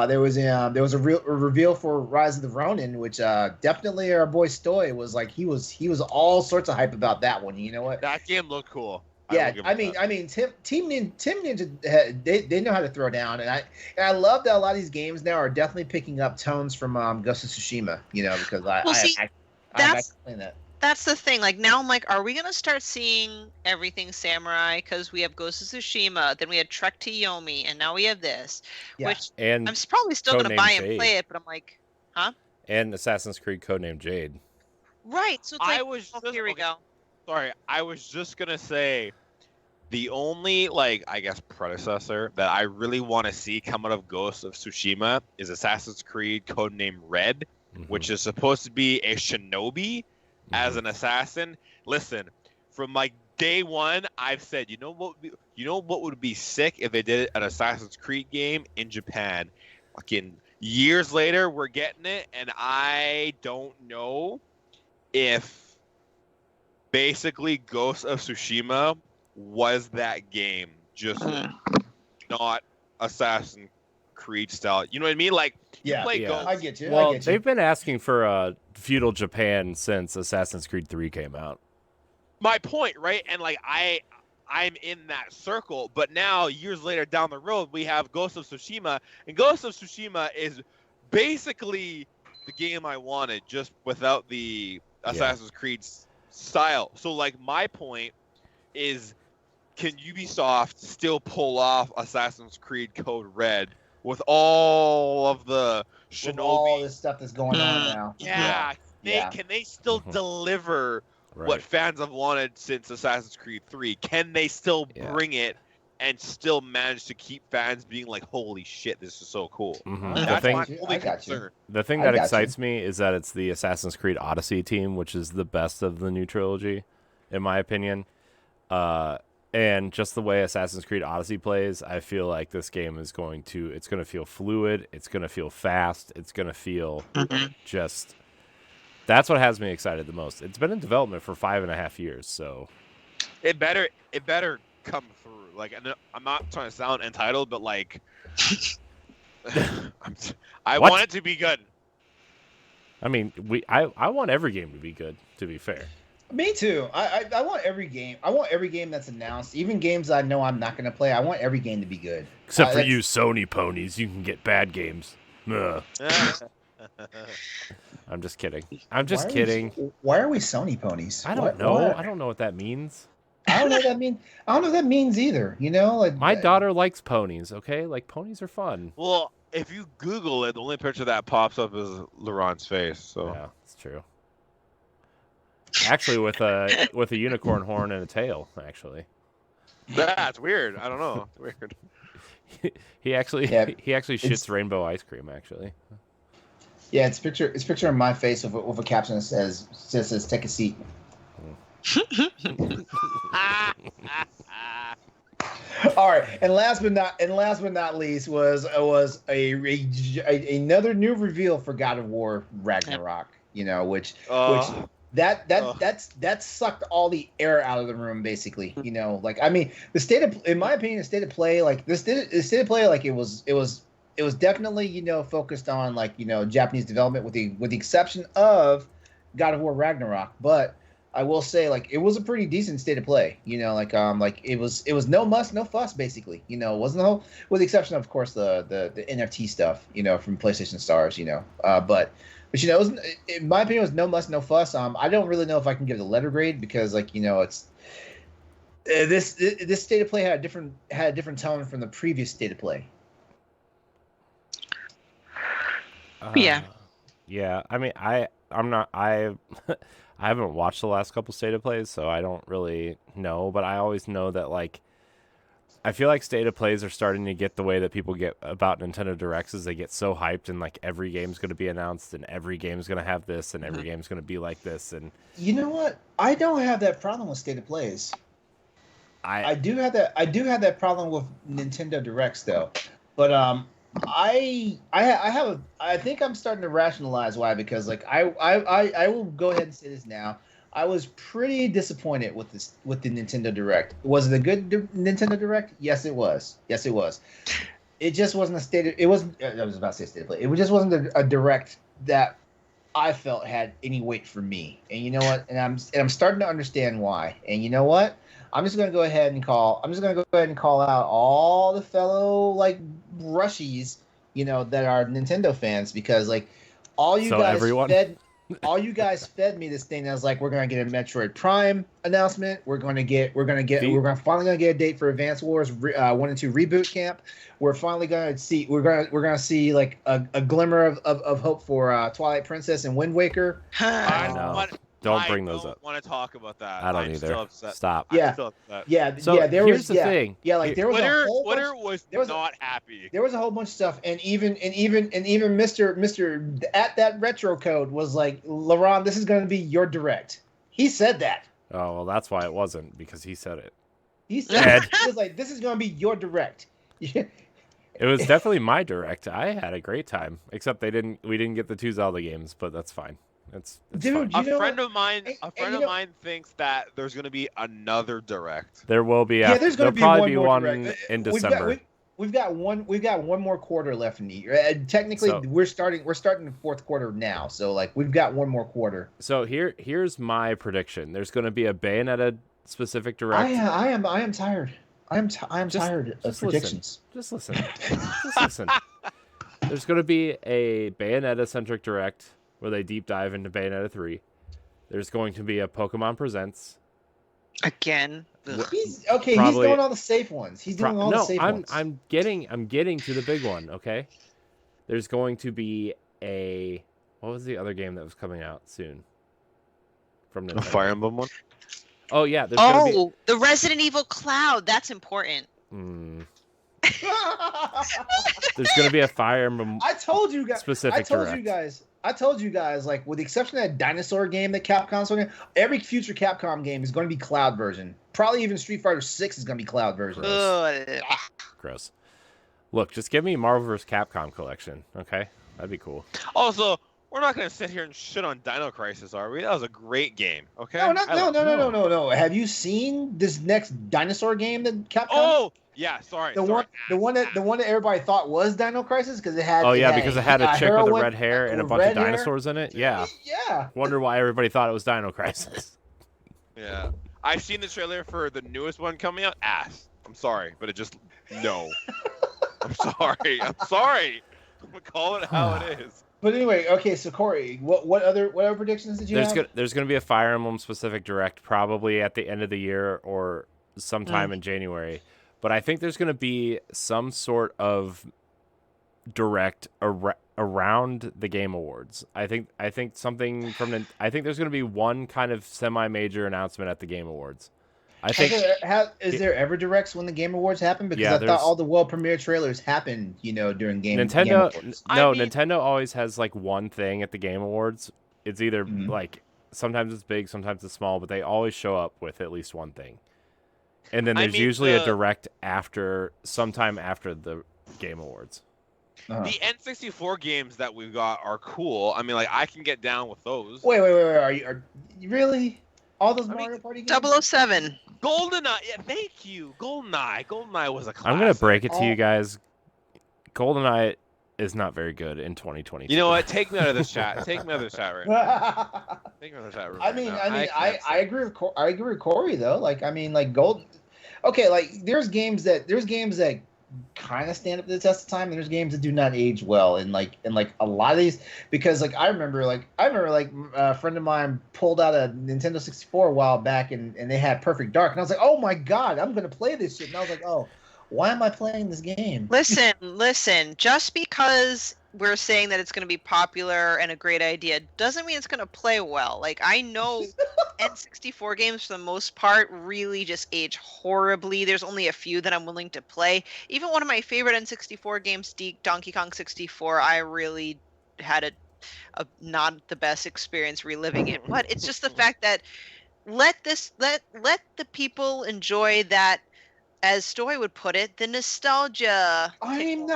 There was a reveal for Rise of the Ronin, which definitely our boy Stoy was like he was all sorts of hype about that one. You know what? That game looked cool. Yeah, I mean, Team Ninja, they know how to throw down, and I love that a lot of these games now are definitely picking up tones from Ghost of Tsushima, because I'm playing that. That's the thing. Like now, I'm like, are we gonna start seeing everything samurai? Because we have Ghost of Tsushima, then we had Trek to Yomi, and now we have this, which and I'm probably still gonna buy and play it, but I'm like, huh? And Assassin's Creed Codename Jade. Right. So it's here we go. Sorry, I was just gonna say the only I guess predecessor that I really want to see come out of Ghost of Tsushima is Assassin's Creed Codename Red, which is supposed to be a shinobi as an assassin. Listen, from day one, I've said, you know what would be sick if they did an Assassin's Creed game in Japan. Fucking years later, we're getting it, and I don't know if basically Ghost of Tsushima was that game, just not Assassin's Creed style. You know what I mean? Ghost. I get you. Well, they've been asking for feudal Japan since Assassin's Creed 3 came out. My point, right? And I'm in that circle, but now years later down the road, we have Ghost of Tsushima, and Ghost of Tsushima is basically the game I wanted, just without the Assassin's Creed style. So my point is, can Ubisoft still pull off Assassin's Creed Code Red with all of the With all Shinobi? this stuff that's going on now. Yeah, Yeah. can they still deliver what fans have wanted since Assassin's Creed 3? Can they still bring it and still manage to keep fans being like, holy shit, this is so cool? That's my only concern. The thing that excites me is that it's the Assassin's Creed Odyssey team, which is the best of the new trilogy, in my opinion. And just the way Assassin's Creed Odyssey plays, I feel like this game is going to feel fluid. It's going to feel fast. It's going to feel just... That's what has me excited the most. It's been in development for 5.5 years, so... It better come through. Like, I'm not trying to sound entitled, but like... I want it to be good. I mean, I want every game to be good, to be fair. Me too. I want every game. I want every game that's announced, even games I know I'm not going to play. I want every game to be good. Except for you Sony ponies, you can get bad games. I'm just kidding. Why are we Sony ponies? I don't know. I don't know what that means. I don't know what that means. I don't know what that means either. You know, like my daughter likes ponies. Okay, like ponies are fun. Well, if you Google it, the only picture that pops up is LeRon's face. So yeah, it's true. Actually, with a unicorn horn and a tail. Actually, that's weird. I don't know. It's weird. he actually shits rainbow ice cream. Actually. Yeah, it's picture of my face with a caption that says "Take a seat." All right, and last but not least was another new reveal for God of War Ragnarok. You know, which that sucked all the air out of the room, basically. You know, like I mean, in my opinion, the state of play, like the state of play, like it was definitely, you know, focused on like, you know, Japanese development with the exception of God of War Ragnarok, but I will say, like, it was a pretty decent state of play, you know, like it was no muss, no fuss, basically, you know, wasn't the whole, with the exception of course the NFT stuff, you know, from PlayStation Stars, you know, but you know, in my opinion, it was no muss, no fuss. I don't really know if I can give it a letter grade because, like, you know, it's this state of play had a different tone from the previous state of play. Yeah. I mean, I haven't watched the last couple state of plays, so I don't really know. But I always know that, like, I feel like state of plays are starting to get the way that people get about Nintendo Directs, is they get so hyped and like every game's going to be announced and every game's going to have this and every game's going to be like this. And you know what? I don't have that problem with state of plays. I do have that problem with Nintendo Directs though, but I think I'm starting to rationalize why, because like I will go ahead and say this now. I was pretty disappointed with the Nintendo Direct. Was it a good Nintendo Direct? Yes, it was. It just wasn't I was about to say state of play. It just wasn't a Direct that I felt had any weight for me. And you know what? And I'm starting to understand why. And you know what? I'm just gonna go ahead and call out all the fellow like Rushies, you know, that are Nintendo fans, because like all you guys fed me this thing that was like, we're gonna get a Metroid Prime announcement. We're finally gonna get a date for Advance Wars 1 and 2 Reboot Camp. We're finally gonna see like a glimmer of hope for Twilight Princess and Wind Waker. Don't bring those up. I don't want to talk about that. I don't I'm either. Still upset. Stop. Yeah. I'm still upset. Yeah. So yeah. here's the thing. Yeah. Like there was Twitter, a whole Twitter bunch, was not happy. There was a whole bunch of stuff, and even Mr. at that retro code was like, LeRon, this is going to be your Direct. He said that. Oh well, that's why it wasn't, because he said it. He said he was like, this is going to be your Direct. It was definitely my Direct. I had a great time, except we didn't get the 2 Zelda games, but that's fine. It's Dude, fine. A friend of mine thinks that there's going to be another Direct. There will be. There's going to probably be one one in December. We've got one more quarter left in the year. Technically, we're starting the fourth quarter now, so like we've got one more quarter. So here's my prediction. There's going to be a Bayonetta specific Direct. I am tired. I am tired of predictions. Just listen. Just listen. There's going to be a Bayonetta centric Direct where they deep dive into Bayonetta 3. There's going to be a Pokemon Presents. Again. Ugh. He's Probably- doing all the safe ones. He's doing all the safe ones. I'm getting to the big one. Okay, there's going to be what was the other game that was coming out soon from A Nintendo? Fire Emblem one. Oh yeah, there's gonna be. The Resident Evil Cloud. That's important. There's gonna be a Fire Emblem. I told you guys. Specific I told direct. you guys. Like, with the exception of that dinosaur game that Capcom's doing, every future Capcom game is going to be cloud version. Probably even Street Fighter 6 is going to be cloud version. Gross. Look, just give me Marvel vs. Capcom collection, okay? That'd be cool. Also, we're not gonna sit here and shit on Dino Crisis, are we? That was a great game. Okay. No. Have you seen this next dinosaur game that Capcom? Oh, yeah. Sorry. The one that everybody thought was Dino Crisis because it had. Oh yeah, because it had a chick with heroine the red hair and a bunch of dinosaurs in it. Yeah. Yeah. Wonder why everybody thought it was Dino Crisis. Yeah. I've seen the trailer for the newest one coming out. Ass. I'm sorry, but it just no. I'm sorry. I'm gonna call it how it is. But anyway, okay. So Corey, what other predictions did you have? There's gonna be a Fire Emblem specific direct probably at the end of the year or sometime in January. But I think there's gonna be some sort of direct around the Game Awards. I think something from I think there's gonna be one kind of semi-major announcement at the Game Awards. I think. Is there ever directs when the Game Awards happen? Because Yeah, I thought all the world premiere trailers happened, during Game Nintendo. Awards. Nintendo always has like one thing at the Game Awards. It's either like sometimes it's big, sometimes it's small, but they always show up with at least one thing. And then there's usually a direct sometime after the Game Awards. Uh-huh. The N64 games that we've got are cool. I mean, like I can get down with those. Wait. Are you really all those Mario Party games? 007. GoldenEye. Yeah, thank you. GoldenEye was a classic. I'm gonna break it to you guys. GoldenEye is not very good in 2022. You know what? Take me out of this chat. Take me out of this chat right now. Take me out of the chat room. I agree with Corey though. Like Gold. Okay, like there's games that kind of stand up to the test of time, and there's games that do not age well, and like a lot of these, because like I remember a friend of mine pulled out a Nintendo 64 a while back, and they had Perfect Dark, and I was like, oh my god, I'm gonna play this shit, and I was like, oh, why am I playing this game? Listen. Just because we're saying that it's going to be popular and a great idea doesn't mean it's going to play well. Like, I know N64 games for the most part really just age horribly. There's only a few that I'm willing to play. Even one of my favorite N64 games, Donkey Kong 64, I really had a not the best experience reliving it. But it's just the fact that let the people enjoy that. As Stoy would put it, the nostalgia. I am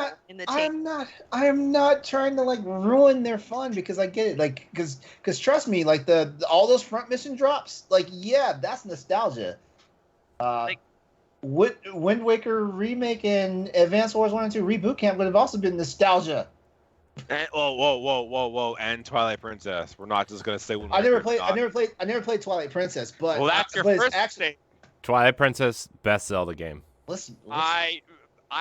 not trying to like ruin their fun, because I get it. Like, because trust me, like all those front mission drops, like yeah, that's nostalgia. Wind Waker remake and Advance Wars 1 and 2 Reboot Camp would have also been nostalgia. And, whoa! And Twilight Princess. We're not just gonna say. I never played Twilight Princess, but that's your first actually. Twilight Princess, best Zelda game. Listen, I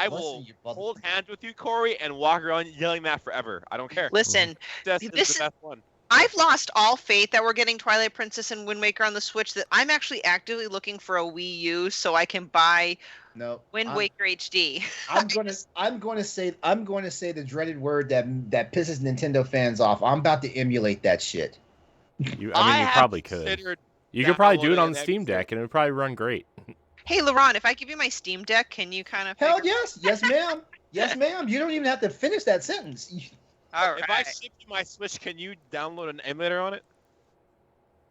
will hold hands with you, Corey, and walk around yelling that forever. I don't care. Listen, This is the best one. I've lost all faith that we're getting Twilight Princess and Wind Waker on the Switch. That I'm actually actively looking for a Wii U so I can buy Wind Waker HD. I'm going to say the dreaded word that pisses Nintendo fans off. I'm about to emulate that shit. You probably could. You could probably do it on the Steam Deck, and it would probably run great. Hey, LeRon, if I give you my Steam Deck, can you kind of... Hell yes. Yes, ma'am. Yes, ma'am. You don't even have to finish that sentence. All right. If I ship you my Switch, can you download an emulator on it?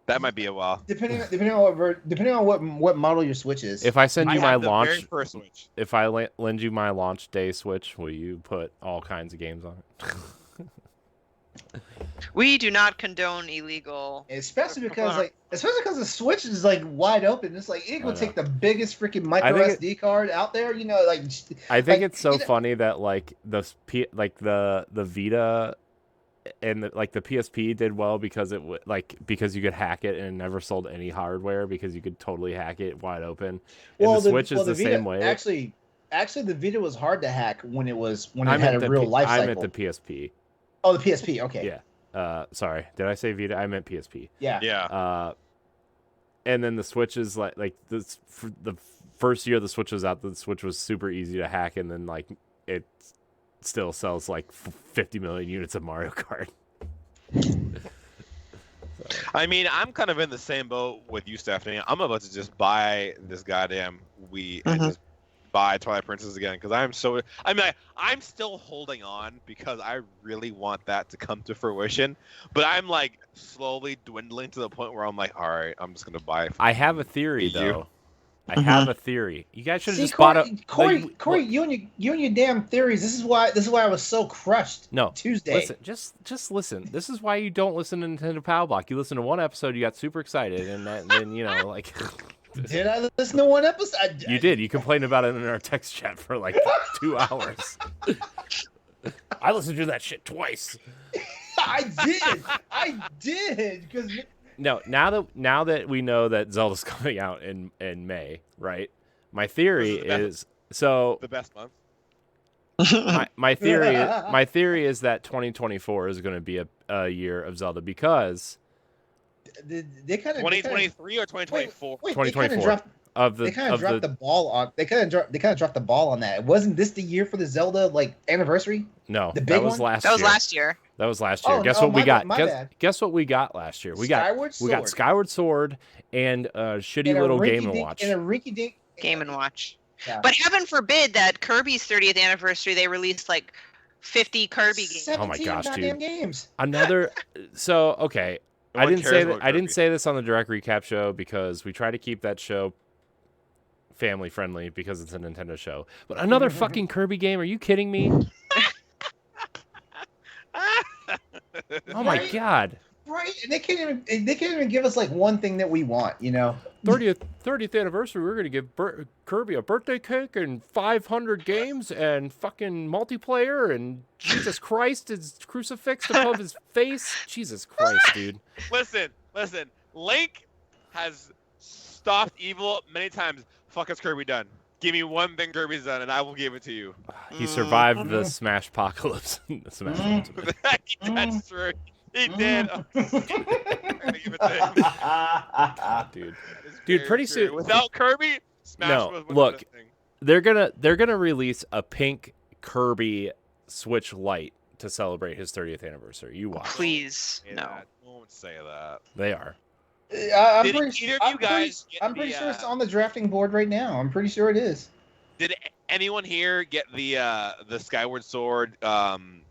That might be a while. Depending on what model your Switch is. If I send you my launch... very first Switch. If I lend you my launch day Switch, will you put all kinds of games on it? We do not condone illegal. Especially because the Switch is like wide open. It's like it will take the biggest freaking micro SD card out there. I think it's so funny that like the Vita and the PSP did well because because you could hack it and it never sold any hardware because you could totally hack it wide open. And the Switch is the Vita, same way. Actually, the Vita was hard to hack when it had a real life cycle. I meant the PSP. Oh, the PSP. Okay. Yeah. Sorry. Did I say Vita? I meant PSP. Yeah. Yeah. And then the Switch is like this for the first year the Switch was out, the Switch was super easy to hack, and then like it still sells like 50 million units of Mario Kart. I mean, I'm kind of in the same boat with you, Stephanie. I'm about to just buy this goddamn Wii and just buy Twilight Princess again because I'm still holding on because I really want that to come to fruition. But I'm like slowly dwindling to the point where I'm like, all right, I'm just gonna buy it. I have a theory though. I have a theory. You guys should have just Corey, bought a Corey, you and your damn theories. This is why I was so crushed. No, Tuesday. Listen, just listen. This is why you don't listen to Nintendo Power Block. You listen to one episode, you got super excited, and then like. Did I listen to one episode? You did. You complained about it in our text chat for like 2 hours. I listened to that shit twice. I did. Because No, now that we know that Zelda's coming out in May, right? My theory is so the best month. my theory is that 2024 is going to be a year of Zelda because they kind of 2023 or 2024. 2024 they kind of dropped the ball on. They kind of dropped the ball on that. Wasn't this the year for the Zelda like anniversary? No, the big that was one? last That was year. last year. That was last year. Oh, Guess no, what we got? bad. Guess what we got last year? We got Skyward Sword and a shitty and little a Game & Watch. And a rinky-dink Game & Watch. Yeah. But heaven forbid that Kirby's 30th anniversary, they released like 50 Kirby games. 17 Oh my gosh, goddamn dude. games. Another. So okay, No I one didn't cares say about that. I didn't Kirby. say this on the direct recap show because we try to keep that show family friendly because it's a Nintendo show. But another fucking Kirby game? Are you kidding me? Oh my Right? god. Right, and they can't even give us like one thing that we want, you know. 30th anniversary, we're gonna give Kirby a birthday cake and 500 games and fucking multiplayer and Jesus Christ is crucifixed above his face. Jesus Christ, dude. Listen. Link has stopped evil many times. Fuck has Kirby done? Give me one thing Kirby's done, and I will give it to you. He survived the Smash apocalypse. The Smash Ultimate. That's true. He did. I'm gonna give it to him. Dude. That is Dude, very pretty true. soon- Without Kirby, Smash No, was look. thing. They're gonna release a pink Kirby Switch Lite to celebrate his 30th anniversary. You watch. Please, Say no. that. Don't say that. They are. I'm Did pretty, either of you guys get I'm pretty the, sure it's on the drafting board right now. I'm pretty sure it is. Did anyone here get the Skyward Sword Joy-Cons?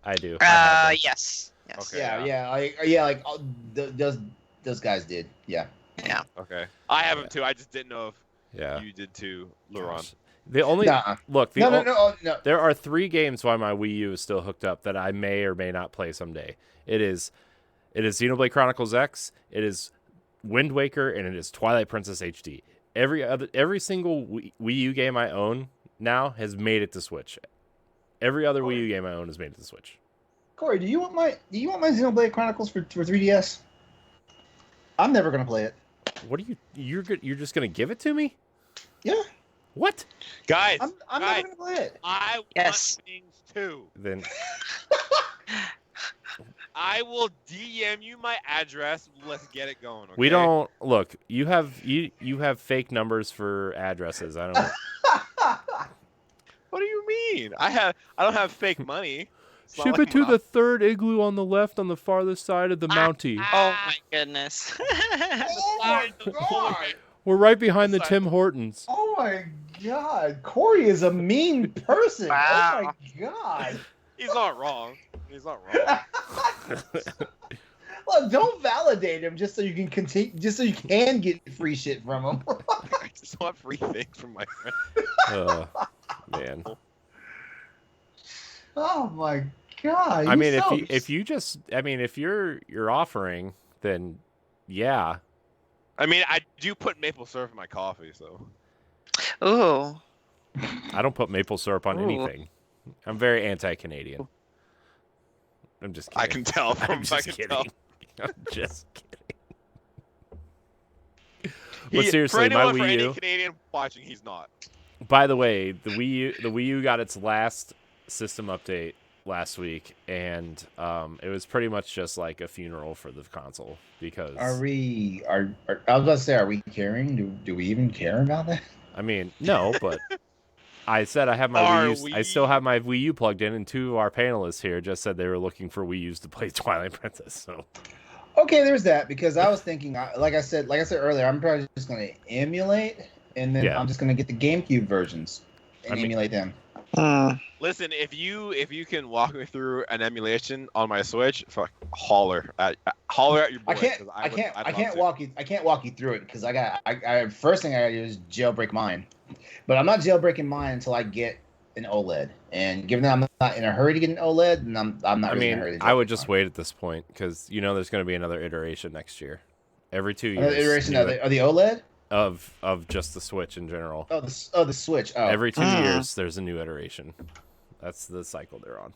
I do. I have them. Yes. Yes. Okay. Yeah, like those guys did. Yeah. Yeah. Okay. I have them too. I just didn't know if Yeah. you did too, LeRon. Gosh. The only Nah. look. The No. There are 3 games why my Wii U is still hooked up that I may or may not play someday. It is Xenoblade Chronicles X, it is Wind Waker, and it is Twilight Princess HD. Every single Wii U game I own now has made it to Switch. Every other Wii U game I own has made it to Switch. Corey, do you want my Xenoblade Chronicles for 3DS? I'm never gonna play it. What are you're just gonna give it to me? Yeah. What? Guys, I'm never gonna play it. I Yes. want things too. Then I will DM you my address. Let's get it going. Okay? we don't look. You have fake numbers for addresses. I don't. What do you mean? I don't have fake money. It's not Ship like it to I'm the 3rd igloo on the left on the farthest side of the Mountie. Oh my goodness. Oh my god! We're right behind the Sorry. Tim Hortons. Oh my god! Corey is a mean person. Wow. Oh my god! He's not wrong. He's not wrong. Look, don't validate him just so you can continue. Just so you can get free shit from him. I just want free things from my friend. Man. Oh my god! I mean, you're if you're offering, then yeah. I mean, I do put maple syrup in my coffee, so. Ooh. I don't put maple syrup on Ooh. anything. I'm very anti-Canadian. I'm just kidding. I can tell from I'm just kidding. I'm just kidding. But seriously, my for Wii any U. Canadian watching, he's not. By the way, the Wii U got its last system update last week, and it was pretty much just like a funeral for the console because I was about to say, are we caring? Do we even care about that? I mean, no, but I said I have my Are Wii U. I still have my Wii U plugged in, and two of our panelists here just said they were looking for Wii U's to play Twilight Princess. So Okay, there's that because I was thinking, like I said earlier, I'm probably just going to emulate, and then Yeah. I'm just going to get the GameCube versions and emulate them. Listen, if you can walk me through an emulation on my Switch, fuck, holler at your boy. I can't walk you through it because I first thing I gotta do is jailbreak mine, but I'm not jailbreaking mine until I get an OLED. And given that I'm not in a hurry to get an OLED, and I'm not really in a hurry to I would jailbreak just mine. wait at this point because there's going to be another iteration next year. Every 2 years. Another iteration of the OLED of just the Switch in general. the Switch. Oh, Every 2 years, there's a new iteration. That's the cycle they're on.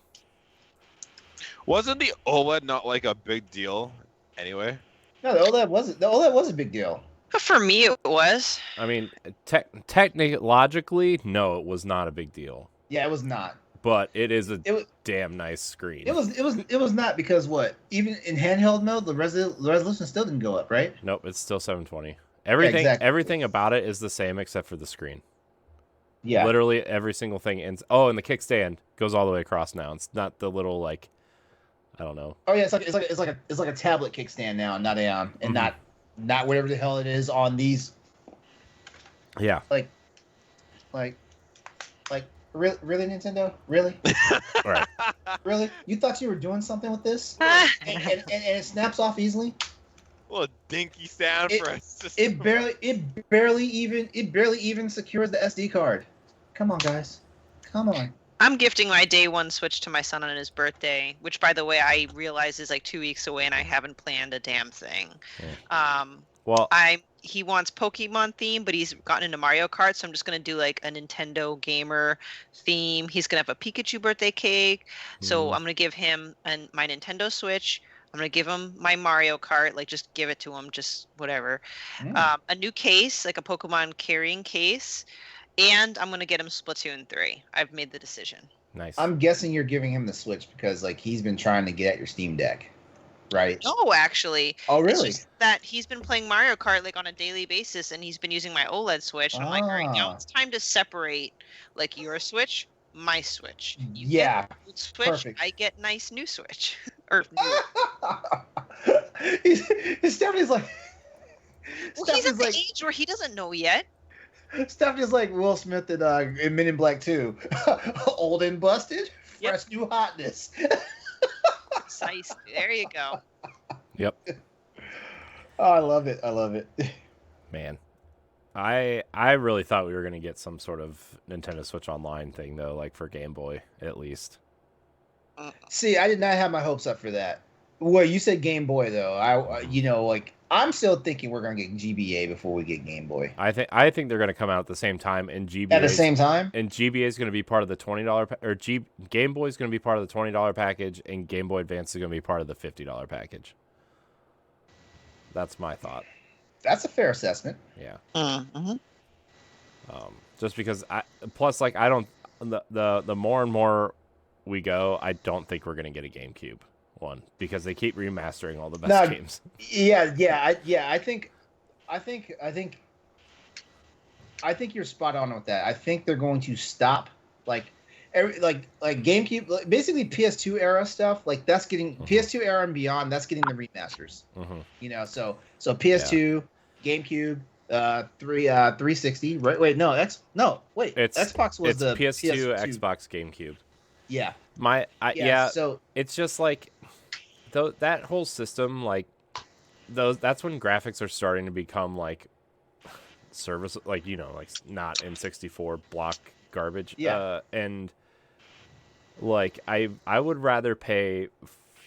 Wasn't the OLED not like a big deal anyway? no, the OLED was a big deal. For me, it was. I mean, technologically, no, it was not a big deal, Yeah, it was not. but it is a It was. damn nice screen. It was not because what? Even in handheld mode, the resolution still didn't go up, right? Nope, it's still 720. Everything exactly. everything about it is the same except for the screen. Yeah. Literally every single thing. And and the kickstand goes all the way across now. It's not the little like, I don't know. Oh yeah, it's like a tablet kickstand now, not a and not whatever the hell it is on these. Yeah. Like really Nintendo? Really? Right. Really? You thought you were doing something with this? and it snaps off easily? Well, dinky sound It- for a system. It barely even secures the SD card. Come on, guys. Come on. I'm gifting my day one Switch to my son on his birthday, which, by the way, I realize is like 2 weeks away, and I haven't planned a damn thing. Well, He wants Pokemon theme, but he's gotten into Mario Kart, so I'm just gonna do like a Nintendo gamer theme. He's gonna have a Pikachu birthday cake, so I'm gonna give him my Nintendo Switch. I'm gonna give him my Mario Kart, like just give it to him, just whatever. A new case, like a Pokemon carrying case, and I'm gonna get him Splatoon 3. I've made the decision. nice. I'm guessing you're giving him the Switch because like he's been trying to get at your Steam Deck, right? No, actually. Oh, It's really? just that he's been playing Mario Kart like on a daily basis, and he's been using my OLED Switch. And I'm like, all right, now Ah. it's time to separate like your Switch, my Switch. You Yeah. get old Switch, perfect. I get nice new Switch. Or new. Stephanie's like. Well, he's at the like age where he doesn't know yet. Stephanie's like Will Smith in Men in Black 2. Old and busted, Yep. fresh new hotness. Precisely. There you go. Yep. Oh, I love it. Man. I really thought we were going to get some sort of Nintendo Switch Online thing, though, like for Game Boy, at least. See, I did not have my hopes up for that. Well, you said Game Boy though. I'm still thinking we're gonna get GBA before we get Game Boy. I think they're going to come out at the same time, and GBA At the same time? And GBA is going to be part of the $20 Game Boy is going to be part of the $20 package, and Game Boy Advance is going to be part of the $50 package. That's my thought. That's a fair assessment. Yeah. Mm-hmm. Just because the more and more we go, I don't think we're going to get a GameCube one because they keep remastering all the best games. I think you're spot on with that. I think they're going to stop like GameCube, basically PS2 era stuff. Like that's getting PS2 era and beyond. That's getting the remasters. So PS2, GameCube, 360. Right? Wait, no, Xbox was the PS2, PS2. Xbox, GameCube. Yeah. So it's just like that whole system, like that's when graphics are starting to become like service, like like not N64 block garbage. Yeah. And like I would rather pay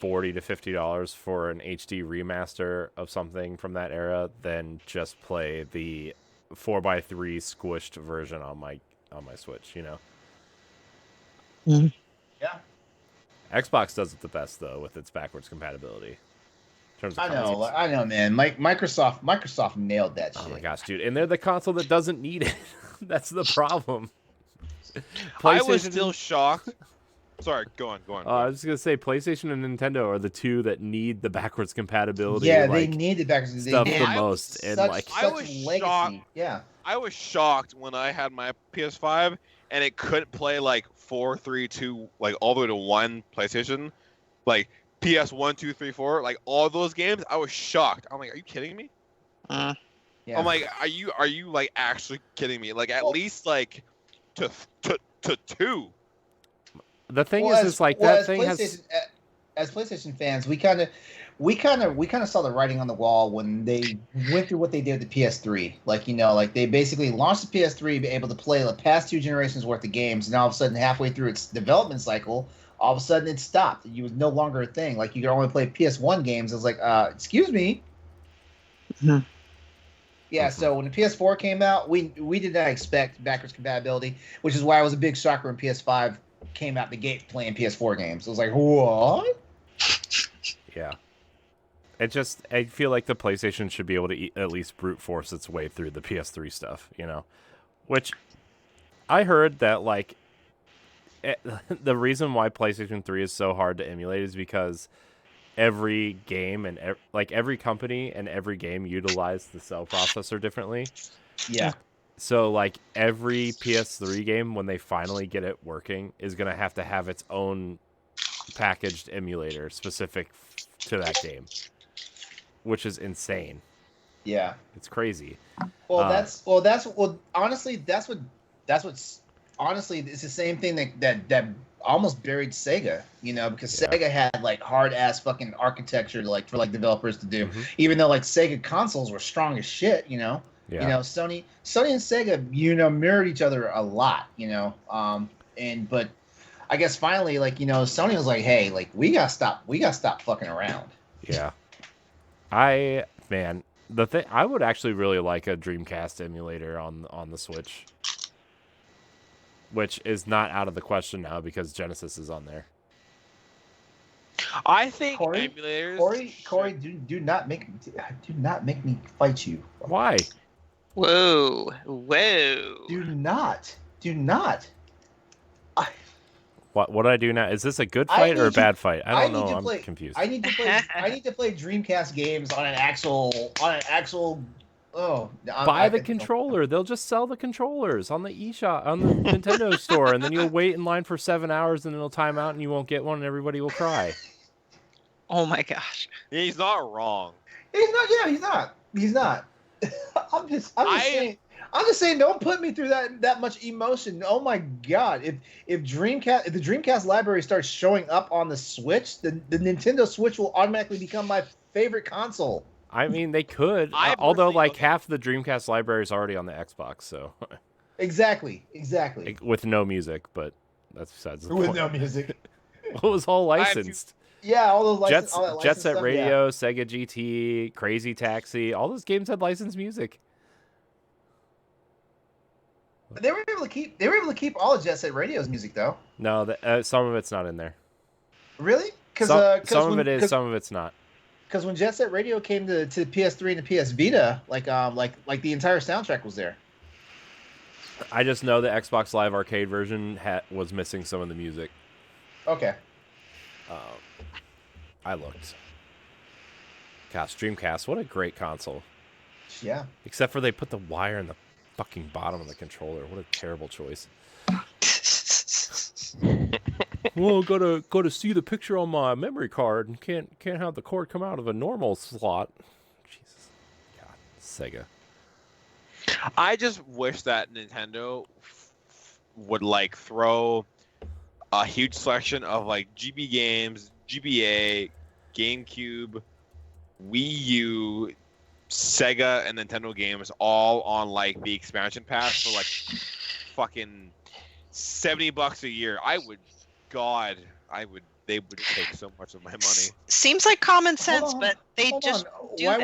$40 to $50 for an HD remaster of something from that era than just play the 4x3 squished version on my Switch. Yeah. Xbox does it the best though with its backwards compatibility. In terms of consoles. I know, man. Microsoft nailed that shit. Oh my gosh, dude! And they're the console that doesn't need it. That's the problem. I was still shocked Sorry, go on. I was gonna say PlayStation and Nintendo are the two that need the backwards compatibility. Yeah, like, they need the backwards. stuff They the need most, and such, like I such was legacy. shocked. Yeah. I was shocked when I had my PS5 and it couldn't play like 4, 3, 2, like all the way to 1 PlayStation, like PS 1, 2, 3, 4, like all those games. I was shocked. I'm like, are you kidding me? Uh, Yeah. I'm like, are you like actually kidding me? Like at least like to 2. the thing Well, is like that as thing has. as PlayStation fans, we kind of saw the writing on the wall when they went through what they did with the PS3. Like, like they basically launched the PS3, be able to play the past 2 generations worth of games, and all of a sudden, halfway through its development cycle, all of a sudden it stopped. It was no longer a thing. Like you could only play PS1 games. I was like, excuse me. Mhm. Yeah, so when the PS4 came out, we did not expect backwards compatibility, which is why it was a big shocker when PS5 came out the gate playing PS4 games. I was like, what? Yeah. I feel like the PlayStation should be able to at least brute force its way through the PS3 stuff, Which I heard that, like, the reason why PlayStation 3 is so hard to emulate is because every game and every company and every game utilize the cell processor differently. Yeah. So, like, every PS3 game, when they finally get it working, is going to have its own packaged emulator specific to that game, which is insane. Yeah. It's crazy. Honestly, honestly, it's the same thing that almost buried Sega, because Yeah. Sega had like hard ass fucking architecture for developers to do, Mhm. even though like Sega consoles were strong as shit, Yeah. Sony and Sega, mirrored each other a lot, but I guess finally, Sony was like, hey, like we gotta stop fucking around. Yeah. The thing I would actually really like a Dreamcast emulator on the Switch, which is not out of the question now because Genesis is on there. I think Corey, emulators. Corey, do not make me fight you. Why? whoa. Do not. What do I do now? Is this a good fight or a bad fight? I don't know. I'm confused. I need to play Dreamcast games on an actual. Oh, Buy the controller. They'll just sell the controllers on the eShop on the Nintendo store, and then you'll wait in line for 7 hours, and it'll time out, and you won't get one, and everybody will cry. Oh my gosh. He's not wrong. He's not. Yeah, he's not. I'm just saying. Don't put me through that much emotion. Oh my god! If the Dreamcast library starts showing up on the Switch, the Nintendo Switch will automatically become my favorite console. I mean, they could, although like half the Dreamcast library is already on the Xbox, so Exactly. with no music. But that's besides the point. With no music. It was all licensed. Yeah, all those licenses. Jet Set Radio, Sega GT, Crazy Taxi, all those games had licensed music. But they were able to keep all of Jet Set Radio's music though. No, some of it's not in there. Really? Some of it is, some of it's not. Because when Jet Set Radio came to the PS3 and the PS Vita, like the entire soundtrack was there. I just know the Xbox Live Arcade version was missing some of the music. Okay. I looked. Gosh, Dreamcast, what a great console. Yeah. Except for they put the wire in the fucking bottom of the controller. What a terrible choice. Well, gotta see the picture on my memory card and can't have the cord come out of a normal slot. Jesus. God, Sega. I just wish that Nintendo would like throw a huge selection of like GB games, GBA, GameCube, Wii U, Sega, and Nintendo games all on like the expansion pass for like fucking $70 a year. They would take so much of my money. Seems like common sense, but they Hold just on. do Why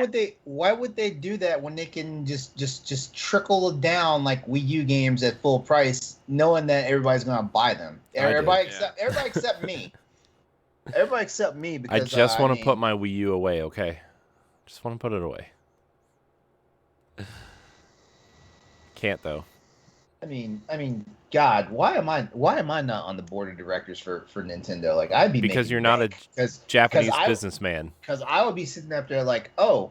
that. would they do that when they can just trickle it down like Wii U games at full price, knowing that everybody's gonna buy them? Everybody except me. Everybody except me, because I just want to put my Wii U away, okay? Just want to put it away. Can't, though. I mean, God, why am I not on the board of directors for Nintendo? Like, I'd be Because making you're not a bank. Because Japanese I businessman. because I would be sitting up there like, oh,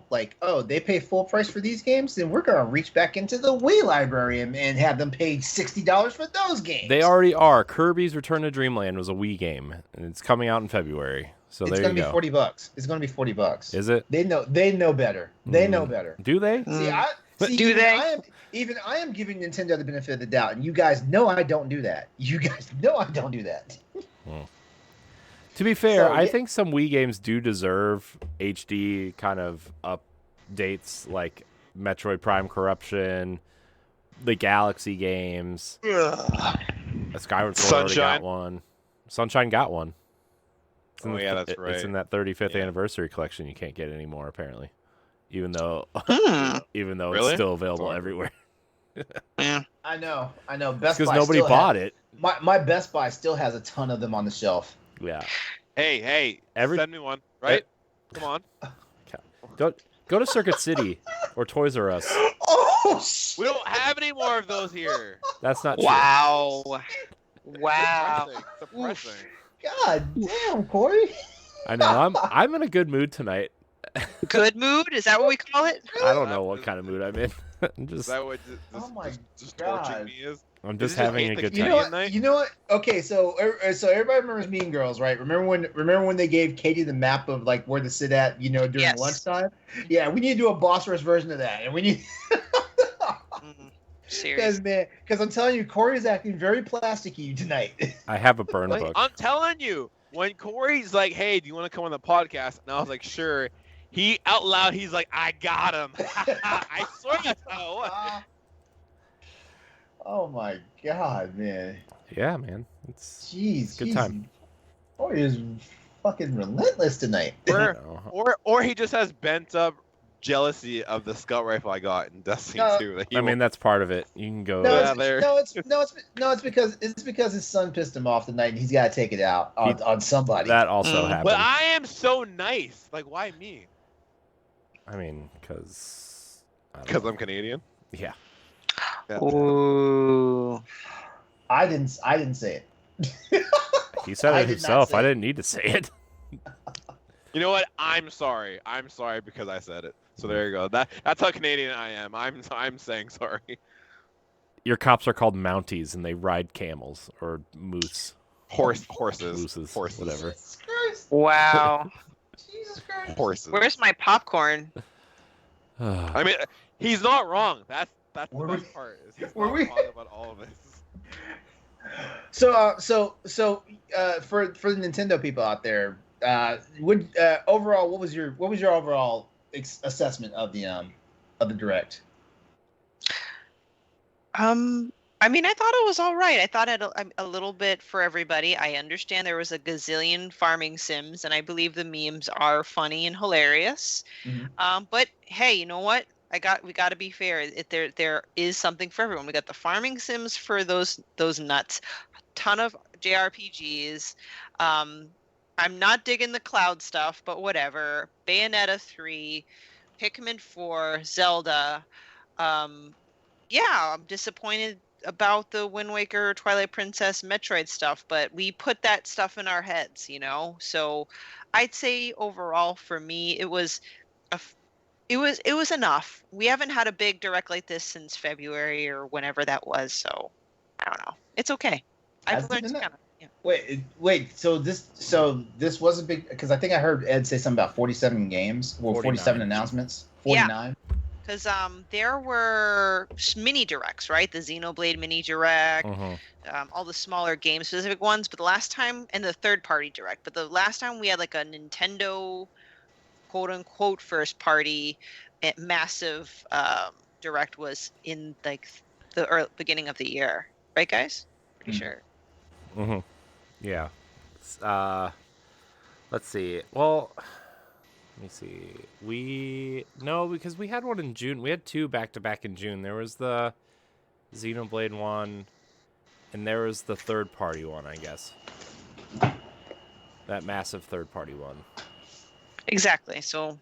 they pay full price for these games, then we're gonna reach back into the Wii library and have them pay $60 for those games. They already are. Kirby's Return to Dreamland was a Wii game, and it's coming out in February. So It's there gonna you be go. $40. It's gonna be $40. Is it? They know better. They know better. Do they? See, Do they? I am giving Nintendo the benefit of the doubt, and you guys know I don't do that. You guys know I don't do that. To be fair, So, I yeah. think some Wii games do deserve HD kind of updates, like Metroid Prime Corruption, the Galaxy games. Skyward Sword already got Sunshine. one. Sunshine got one. It's in Oh, the- yeah, that's It's right. in that 35th Yeah. anniversary collection. You can't get anymore, apparently, even though even though Really? it's still available Sorry. everywhere. Yeah. I know. Best Because Buy nobody still bought has, it. My Best Buy still has a ton of them on the shelf. Yeah. Hey, send me one, right? Come on. Go to Circuit City or Toys R Us. Oh, We don't have any more of those here. That's not true. Wow. Wow. Depressing. God damn, Corey. I know. I'm in a good mood tonight. Good mood? Is that what we call it? I don't know what kind of mood I'm in. I'm Is just that what Oh my just God. torching me is? I'm Is just it just having me, a like, good You time. know Italian what? night? You know what? Okay, so everybody remembers Mean Girls, right? Remember when they gave Katie the map of like where to sit at, during Yes. lunchtime? Yeah, we need to do a boss rush version of that, and we need Serious. because I'm telling you, Corey is acting very plasticky tonight. I have a burn Like, book. I'm telling you, when Corey's like, "Hey, do you want to come on the podcast?" and I was like, "Sure," he out loud, he's like, "I got him." I swear to so. Oh my God, man! Yeah, man. It's Jeez, Good time. Corey is fucking relentless tonight. Or, you or he just has bent up jealousy of the scout rifle I got in Destiny No. 2. That he know. I mean, won't- that's part of it. You can go. No, Yeah, it's, there. it's because his son pissed him off tonight, and he's got to take it out on somebody. That also Mm. happened. but I am so nice. Like, why me? I mean, because Because I'm Canadian. Yeah. Yeah. Ooh. I didn't say it. He said I it did not himself. say I it. didn't need to say it. You know what? I'm sorry. I'm sorry because I said it. So there you go. That's how Canadian I am. I'm saying sorry. Your cops are called Mounties, and they ride camels or moose, Horses. mooses, Horses. whatever. Jesus Christ! Wow. Jesus Christ! Horses. Where's my popcorn? I mean, he's not wrong. That's the Were best we- part. Is he's were not we- wrong about all of this. So for the Nintendo people out there, overall, what was your overall assessment of the direct? I mean, I thought it was all right. I thought it a little bit for everybody. I understand there was a gazillion farming sims, and I believe the memes are funny and hilarious. Mhm. But hey, you know what? We got to be fair. There is something for everyone. We got the farming sims for those nuts. A ton of JRPGs. I'm not digging the cloud stuff, but whatever. Bayonetta 3, Pikmin 4, Zelda. Yeah, I'm disappointed about the Wind Waker, Twilight Princess, Metroid stuff, but we put that stuff in our heads, So I'd say overall for me, it was enough. We haven't had a big direct like this since February or whenever that was, so I don't know. It's okay. I've Has it learned been to that- kind of. Yeah. Wait. So this was a big, because I think I heard Ed say something about 47 games, 47 49. announcements, Yeah. 49. Because there were mini directs, right? The Xenoblade mini direct, Mhm. all the smaller game specific ones. But the last time, and the third party direct. But the last time we had like a Nintendo, quote unquote, first party, massive direct was in like the beginning of the year, right, guys? Pretty sure. Mhm. Yeah. Let's see. Well, let me see. Because we had one in June. We had two back to back in June. There was the Xenoblade one, and there was the third party one, I guess. That massive third party one. Exactly. So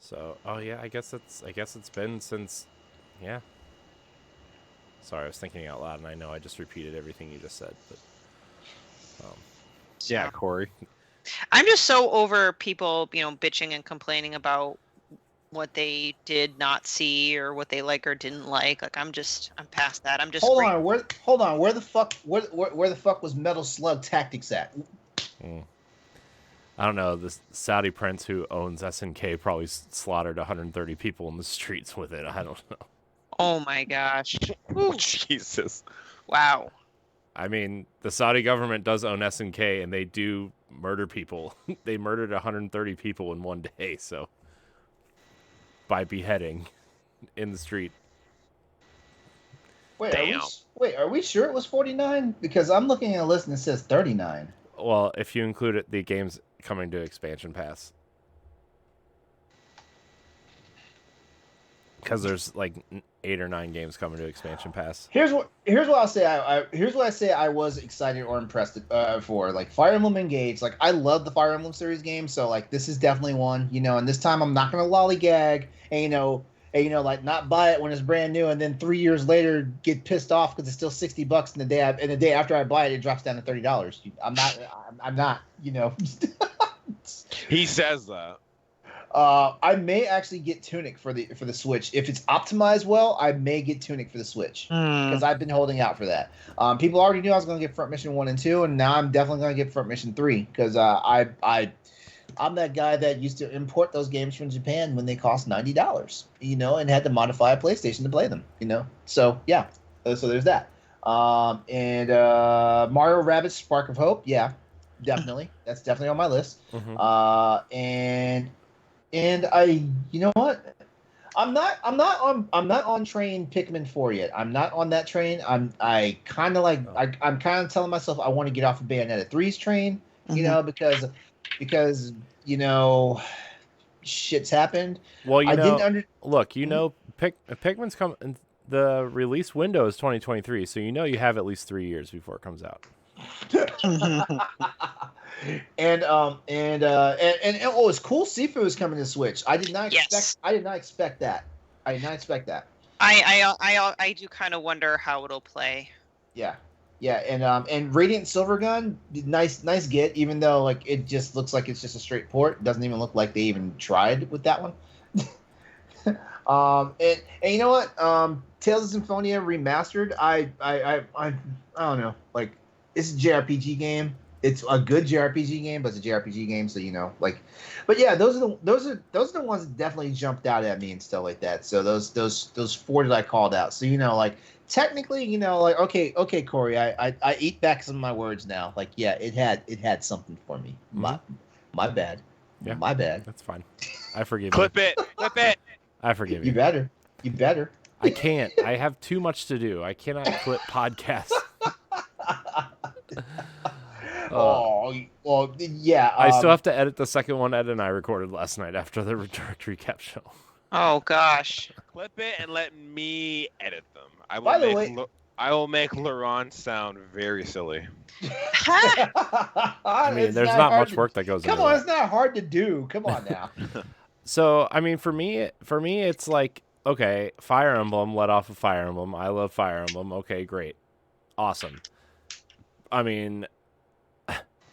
So, oh yeah, I guess it's been since, yeah. Sorry, I was thinking out loud, and I know I just repeated everything you just said. But Yeah, Corey. I'm just so over people, bitching and complaining about what they did not see or what they like or didn't like. Like I'm past that. I'm just Hold on, where the fuck was Metal Slug Tactics at? I don't know. This Saudi prince who owns SNK probably slaughtered 130 people in the streets with it. I don't know. Oh my gosh. Oh, Jesus. Wow. I mean, the Saudi government does own SNK, and they do murder people. They murdered 130 people in one day, so by beheading in the street. Wait, Damn. Are we sure it was 49? Because I'm looking at a list and it says 39. Well, if you include it, the games coming to expansion pass. Because there's like 8 or 9 games coming to expansion pass. Here's what I'll say. Here's what I say. I was excited or impressed for like Fire Emblem Engage. Like I love the Fire Emblem series games, so like this is definitely one. And this time I'm not gonna lollygag and like not buy it when it's brand new, and then 3 years later get pissed off because it's still $60, and the day after I buy it, it drops down to $30. I'm not. He says that. I may actually get Tunic for the Switch if it's optimized well. I may get Tunic for the Switch because I've been holding out for that. People already knew I was going to get Front Mission 1 and 2, and now I'm definitely going to get Front Mission 3 because I'm that guy that used to import those games from Japan when they cost $90, and had to modify a PlayStation to play them, So yeah, so there's that. And Mario Rabbids Spark of Hope, yeah, definitely, that's definitely on my list. Mm-hmm. And I, you know what? I'm not on train Pikmin 4 yet. I'm not on that train. I'm kind of telling myself I want to get off of Bayonetta 3's train, because shit's happened. Well, Pikmin's coming. The release window is 2023, so you have at least 3 years before it comes out. And it's cool. Sifu is coming to Switch. I did not expect. Yes. I did not expect that. I do kind of wonder how it'll play. Yeah, and Radiant Silvergun, nice get. Even though like it just looks like it's just a straight port. It doesn't even look like they even tried with that one. And you know what? Tales of Symphonia remastered. I don't know. Like it's a JRPG game. It's a good JRPG game, but it's a JRPG game, so but yeah, those are the ones that definitely jumped out at me and stuff like that. So those 4 that I called out. So technically, okay, Corey, I eat back some of my words now. Like yeah, it had something for me. My bad. Yeah, my bad. That's fine. I forgive you. Clip it. I forgive you. You better. I can't. I have too much to do. I cannot clip podcasts. Oh, well, yeah. I still have to edit the second one Ed and I recorded last night after the direct recap show. Oh gosh. Clip it and let me edit them. I will make LeRon sound very silly. I mean, there's not much work that goes into it. Come on, it's not hard to do. Come on now. So, I mean, for me, it's like, okay, Fire Emblem let off of Fire Emblem. I love Fire Emblem. Okay, great. Awesome. I mean,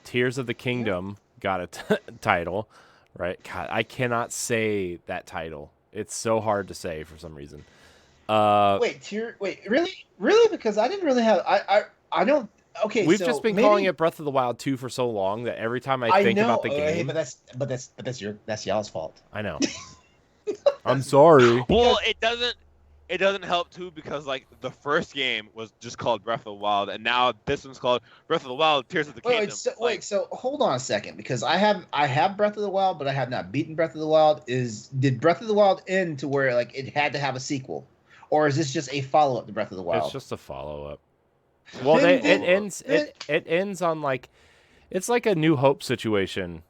Tears of the Kingdom got a title, right? God, I cannot say that title. It's so hard to say for some reason. Wait, really? Because I didn't really have. I don't. Okay, we've just been calling it Breath of the Wild 2 for so long that every time I think about the game, but that's y'all's fault. I know. I'm sorry. Well, it doesn't help too because like the first game was just called Breath of the Wild, and now this one's called Breath of the Wild: Tears of the Kingdom. So hold on a second, because I have Breath of the Wild, but I have not beaten Breath of the Wild. Did Breath of the Wild end to where like it had to have a sequel, or is this just a follow up to Breath of the Wild? It's just a follow up. Well, it ends on like it's like a New Hope situation,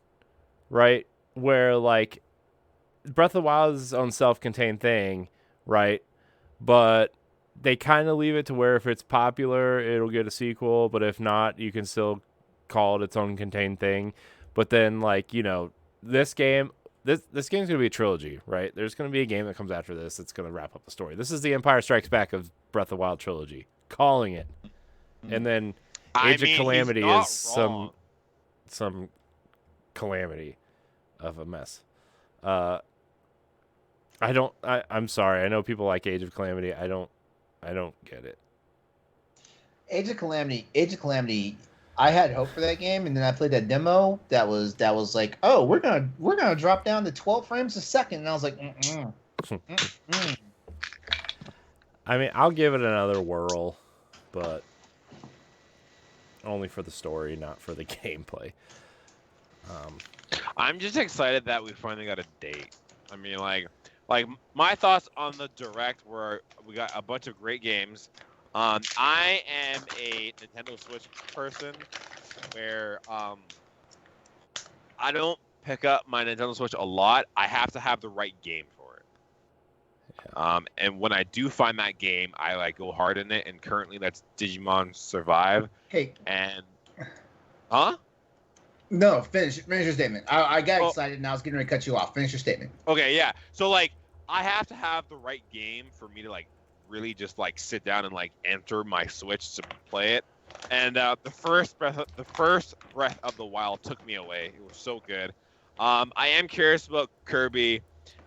right? Where like Breath of the Wild is its own self-contained thing, right? But they kind of leave it to where if it's popular, it'll get a sequel. But if not, you can still call it its own contained thing. But then, like, this game, this game's gonna be a trilogy, right? There's gonna be a game that comes after this that's gonna wrap up the story. This is the Empire Strikes Back of Breath of the Wild trilogy, calling it. And then Age of Calamity is some calamity of a mess. I'm sorry. I know people like Age of Calamity. I don't get it. Age of Calamity. I had hope for that game, and then I played that demo. That was like, oh, we're gonna drop down to 12 frames a second, and I was like, I mean, I'll give it another whirl, but only for the story, not for the gameplay. I'm just excited that we finally got a date. I mean, like my thoughts on the Direct were we got a bunch of great games. I am a Nintendo Switch person where I don't pick up my Nintendo Switch a lot. I have to have the right game for it. Yeah. And when I do find that game, I like go hard in it. And currently, that's Digimon Survive. Hey. And huh? No, finish your statement. I got excited and I was getting ready to cut you off. Finish your statement. Okay, yeah. So like, I have to have the right game for me to like really just like sit down and like enter my Switch to play it. And the first Breath of the Wild took me away. It was so good. I am curious about Kirby.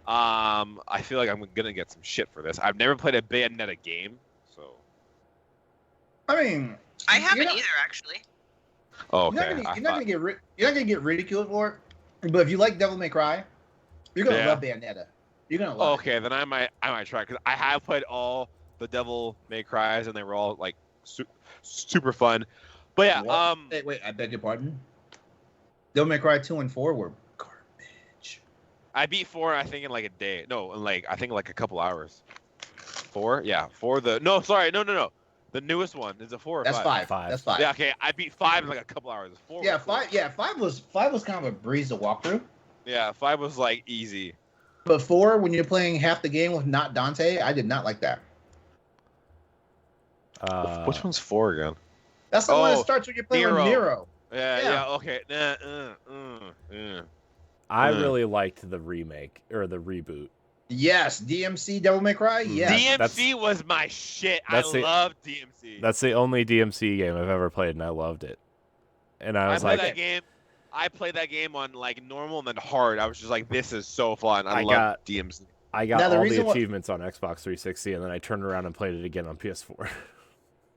I feel like I'm gonna get some shit for this. I've never played a Bayonetta game, so. I mean, I haven't either, actually. Oh, okay. You're not gonna get ridiculed for it. But if you like Devil May Cry, you're gonna love Bayonetta. You're gonna love. Okay, then I might try because I have played all the Devil May Cries and they were all like super fun. But yeah, what? Wait, I beg your pardon. Devil May Cry 2 and 4 were garbage. I beat 4, I think, in like a day. No, like I think like a couple hours. 4, yeah, 4. No. The newest one is a 4 or 5. That's 5. That's 5. Yeah, okay. I beat 5 in like a couple hours. 4. Yeah, 5. Yeah, 5 was kind of a breeze to walk through. Yeah, 5 was like easy. But 4, when you're playing half the game with not Dante, I did not like that. Which one's 4 again? That's the one that starts when you're playing with Nero. Yeah, okay. I really liked the remake or the reboot. Yes, DMC Devil May Cry. Yeah, DMC was my shit. I love DMC. That's the only DMC game I've ever played, and I loved it. And I was like, I played that game on like normal and then hard. I was just like, this is so fun. I love DMC. I got all the achievements on Xbox 360, and then I turned around and played it again on PS4.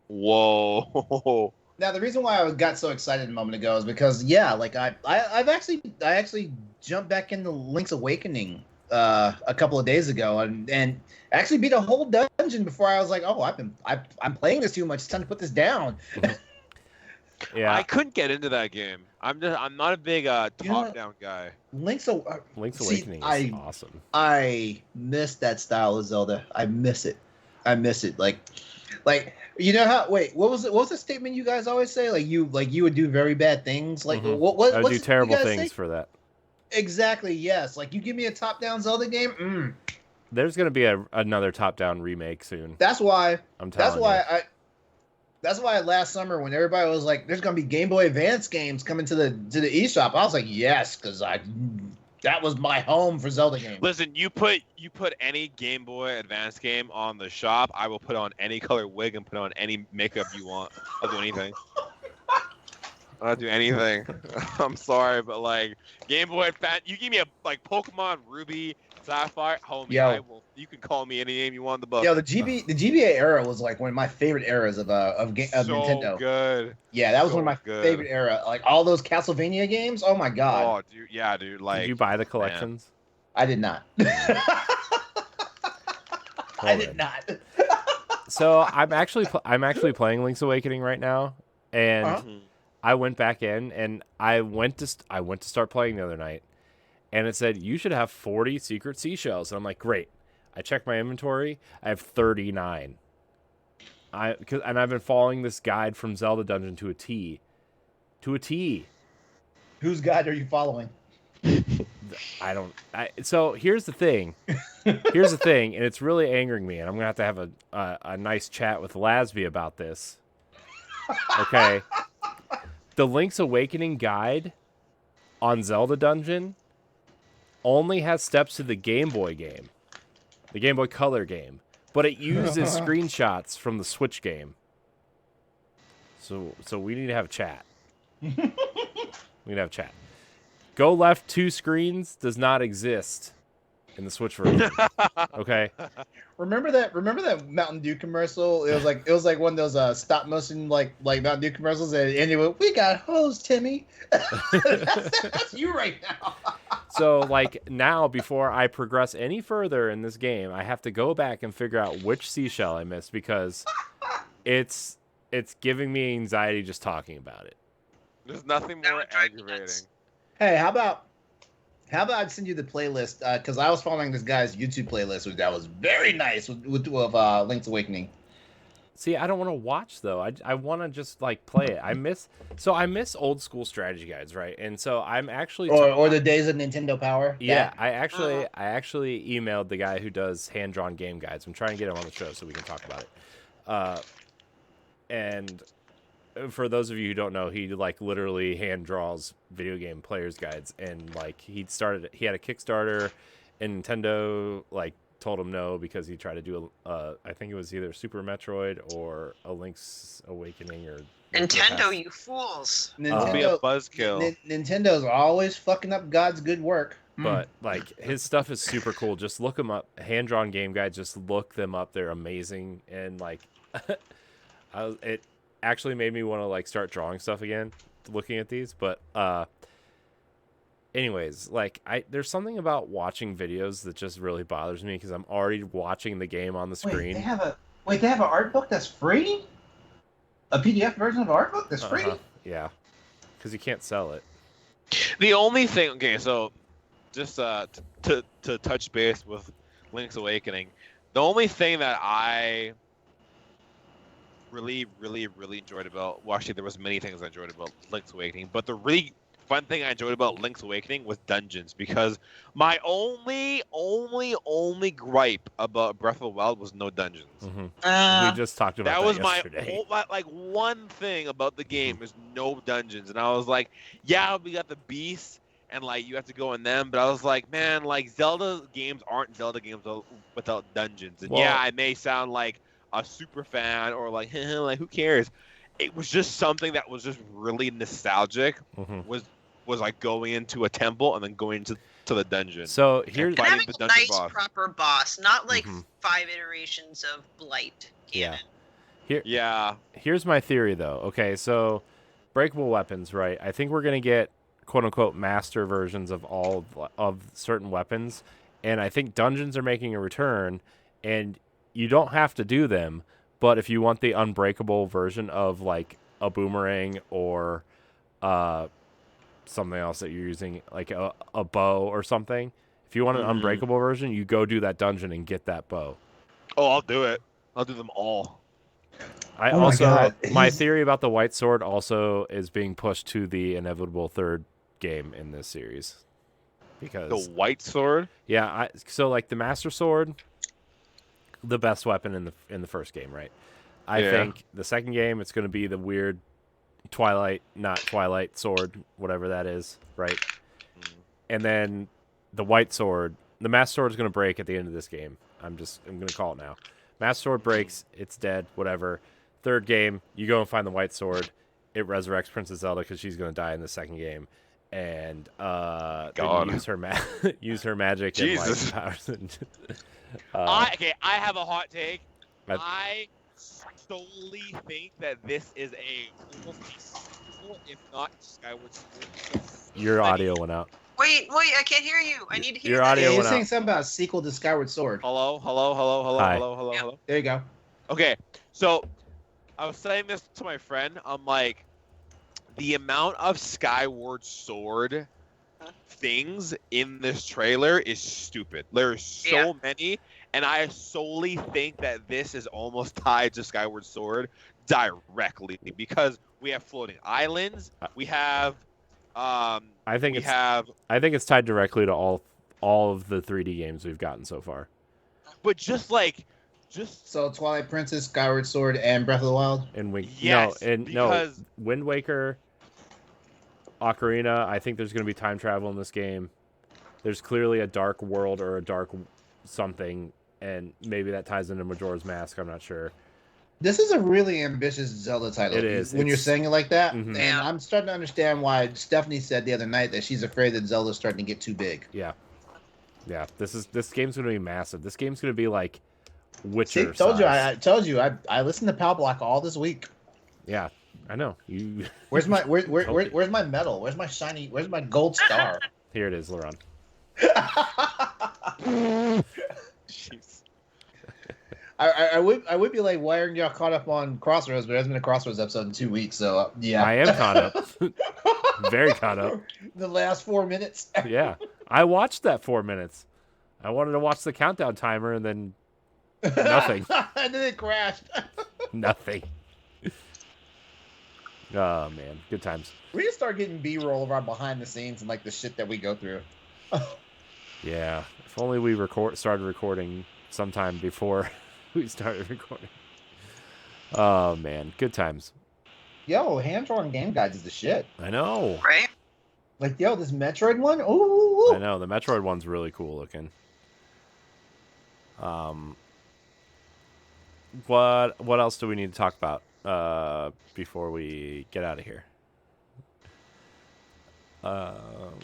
Whoa. Now the reason why I got so excited a moment ago is because like I actually jumped back into Link's Awakening a couple of days ago and actually beat a whole dungeon before I was like, oh, I'm playing this too much. It's time to put this down. Yeah, I couldn't get into that game. I'm not a big top-down guy. Link's Awakening is awesome. I miss that style of Zelda. I miss it. Like you know how? Wait, what was the statement you guys always say? Like you would do very bad things. Like what? I would do terrible things for that. Exactly. Yes. Like you give me a top-down Zelda game. There's gonna be another top-down remake soon. That's why. I'm telling you. That's why last summer when everybody was like, "There's gonna be Game Boy Advance games coming to the eShop," I was like, "Yes," because that was my home for Zelda games. Listen, you put any Game Boy Advance game on the shop, I will put on any color wig and put on any makeup you want. I'll do anything. I'll do anything. I'm sorry, but like Game Boy Advance, you give me a like Pokemon Ruby, Sapphire, homie. You can call me any name you want in the book. Yeah, the GBA era was like one of my favorite eras of Nintendo. So good. Yeah, that was one of my favorite era. Like all those Castlevania games. Oh my god. Oh, dude, yeah, dude. Like, did you buy the collections? Man. I did not. I did not. So I'm actually playing Link's Awakening right now, and I went back in and I went to start playing the other night, and it said you should have 40 secret seashells, and I'm like, great. I checked my inventory. I have 39. And I've been following this guide from Zelda Dungeon to a T. Whose guide are you following? So here's the thing, and it's really angering me, and I'm gonna have a nice chat with Lasby about this. Okay, the Link's Awakening guide on Zelda Dungeon only has steps to the Game Boy game, the Game Boy Color game, but it uses screenshots from the Switch game. So we need to have chat. We need to have chat. Go left 2 screens does not exist in the Switch version. Okay. Remember that Mountain Dew commercial? It was like one of those stop motion like Mountain Dew commercials, and anyway, we got hose, Timmy. that's you right now. So like now, before I progress any further in this game, I have to go back and figure out which seashell I missed because it's giving me anxiety just talking about it. There's nothing That more would drive me aggravating. nuts. Hey, how about I send you the playlist? Because I was following this guy's YouTube playlist, that was very nice with Link's Awakening. See, I don't want to watch though. I want to just like play it. I miss old school strategy guides, right? And so I'm actually Or the days of Nintendo Power. yeah. That. I actually emailed the guy who does hand drawn game guides. I'm trying to get him on the show so we can talk about it. And for those of you who don't know, he like literally hand draws video game players guides, and like he had a Kickstarter, and Nintendo like told him no because he tried to do I think it was either Super Metroid or a Link's Awakening or Nintendo, you fools. It'll be a buzzkill. Nintendo's always fucking up God's good work. But like his stuff is super cool. Just look them up. Hand drawn game guides. Just look them up. They're amazing. And like, it actually made me want to like start drawing stuff again, looking at these. But anyways, like there's something about watching videos that just really bothers me because I'm already watching the game on the screen. They have an art book that's free. A PDF version of an art book that's free. Yeah, because you can't sell it. The only thing, okay, so just to touch base with Link's Awakening, the only thing that I really enjoyed about, well, actually there was many things I enjoyed about Link's Awakening, but the really fun thing I enjoyed about Link's Awakening was dungeons, because my only gripe about Breath of the Wild was no dungeons. Mm-hmm. We just talked about that was yesterday. my like one thing about the game is no dungeons, and I was like, yeah, we got the beasts and like you have to go in them, but I was like, man, like Zelda games aren't Zelda games without dungeons. And yeah, I may sound like a super fan or like like who cares. It was just something that was just really nostalgic. Was like going into a temple and then going to the dungeon. So here's And having the a dungeon nice boss. proper boss, not like 5 iterations of Blight canon. Here's my theory though. Okay, so breakable weapons, right? I think we're gonna get quote unquote master versions of all of certain weapons, and I think dungeons are making a return, and you don't have to do them, but if you want the unbreakable version of like a boomerang or something else that you're using, like a bow or something, if you want an unbreakable version, you go do that dungeon and get that bow. Oh, I'll do it. I'll do them all. My theory about the white sword also is being pushed to the inevitable third game in this series, because The white sword? yeah, so like the master sword, the best weapon in the first game, right? I think the second game it's going to be the weird not Twilight sword, whatever that is, right? And then the white sword, the master sword is going to break at the end of this game. I'm going to call it now. Master sword breaks, it's dead, whatever. Third game, you go and find the white sword. It resurrects Princess Zelda because she's going to die in the second game, and then you use her magic. Jesus. And like powers. I have a hot take. I solely think that this is almost a sequel, if not Skyward Sword. Your audio went out. Wait, I can't hear you. I need to hear Your this. audio You're went saying out. something about a sequel to Skyward Sword. Hello. Yep. There you go. Okay, so I was saying this to my friend. I'm like, the amount of Skyward Sword things in this trailer is stupid. There's so many, and I solely think that this is almost tied to Skyward Sword directly, because we have floating islands. We have I think it's tied directly to all of the 3D games we've gotten so far. But just So Twilight Princess, Skyward Sword, and Breath of the Wild. And Yes, no, because- Wind Waker, Ocarina. I think there's going to be time travel in this game. there's clearly a dark world or a dark something, and maybe that ties into Majora's Mask. I'm not sure. This is a really ambitious Zelda title. It is. When you're saying it like that, Mhm. and I'm starting to understand why Stephanie said the other night that she's afraid that Zelda's starting to get too big. Yeah. This game's gonna be massive. This game's gonna be like See, Witcher. told you. size. I told you. I listened to Pow Block all this week. Yeah, I know. You. Where's my where's my medal? Where's my shiny? Where's my gold star? Here it is, LeRon. Jeez. I would be like, why aren't y'all caught up on Crossroads? But there hasn't been a Crossroads episode in 2 weeks, so yeah. I am caught up. Very caught up. The last 4 minutes. Yeah, I watched that 4 minutes. I wanted to watch the countdown timer, and then nothing. And then it crashed. Nothing. Oh man, good times. We need to start getting B-roll of our behind the scenes and like the shit that we go through. Yeah, if only we started recording sometime before we started recording. Oh man, good times. Yo, hand-drawn game guides is the shit. I know. Right? Like, yo, this Metroid one? Ooh. I know the Metroid one's really cool looking. What else do we need to talk about before we get out of here?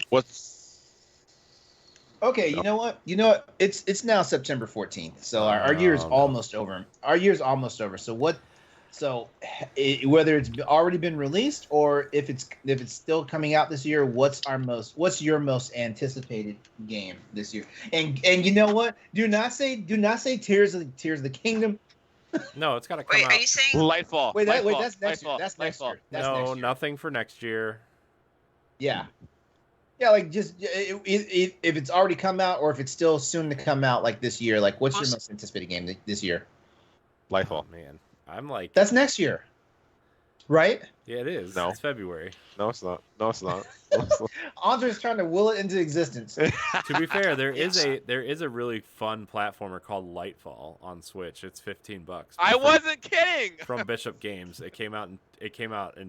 What's Okay, you know what? It's now September 14th, so our year is no. almost over. Our year's almost over. So what? So whether it's already been released or if it's still coming out this year, what's your most anticipated game this year? And you know what? Do not say Tears of the Kingdom. No, it's got to come Wait, out. are you saying? Lightfall? That's next year. Lightfall, That's next Lightfall. year. That's No, next year. nothing for next year. Yeah. Yeah, like just if it's already come out or if it's still soon to come out, like this year, like what's your most anticipated game this year? Lightfall. Oh, man, I'm like, That's next year, right? yeah, it is. No. It's February. No, it's not. No, it's not. No, it's not. Andre's trying to will it into existence. To be fair, there Yes. is a really fun platformer called Lightfall on Switch. It's $15. I wasn't kidding. From Bishop Games. It came out in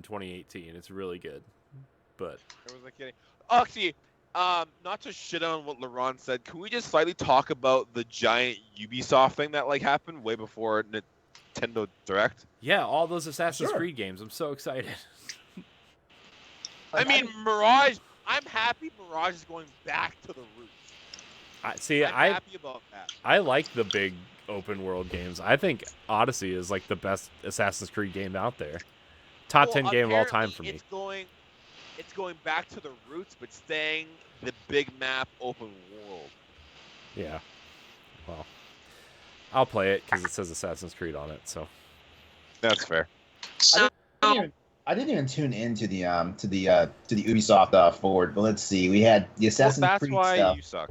2018. It's really good. But I wasn't kidding. Actually, not to shit on what LeRon said, can we just slightly talk about the giant Ubisoft thing that like happened way before Nintendo Direct? yeah, all those Assassin's Sure. Creed games. I'm so excited. I mean, Mirage. I'm happy Mirage is going back to the roots. I'm happy about that. I like the big open world games. I think Odyssey is like the best Assassin's Creed game out there. Top 10 game of all time for me. It's going back to the roots, but staying the big map open world. Yeah. Well, I'll play it because it says Assassin's Creed on it. So That's fair. So, I didn't even tune into the Ubisoft forward, but let's see. We had the Assassin's That's Creed why stuff. you suck.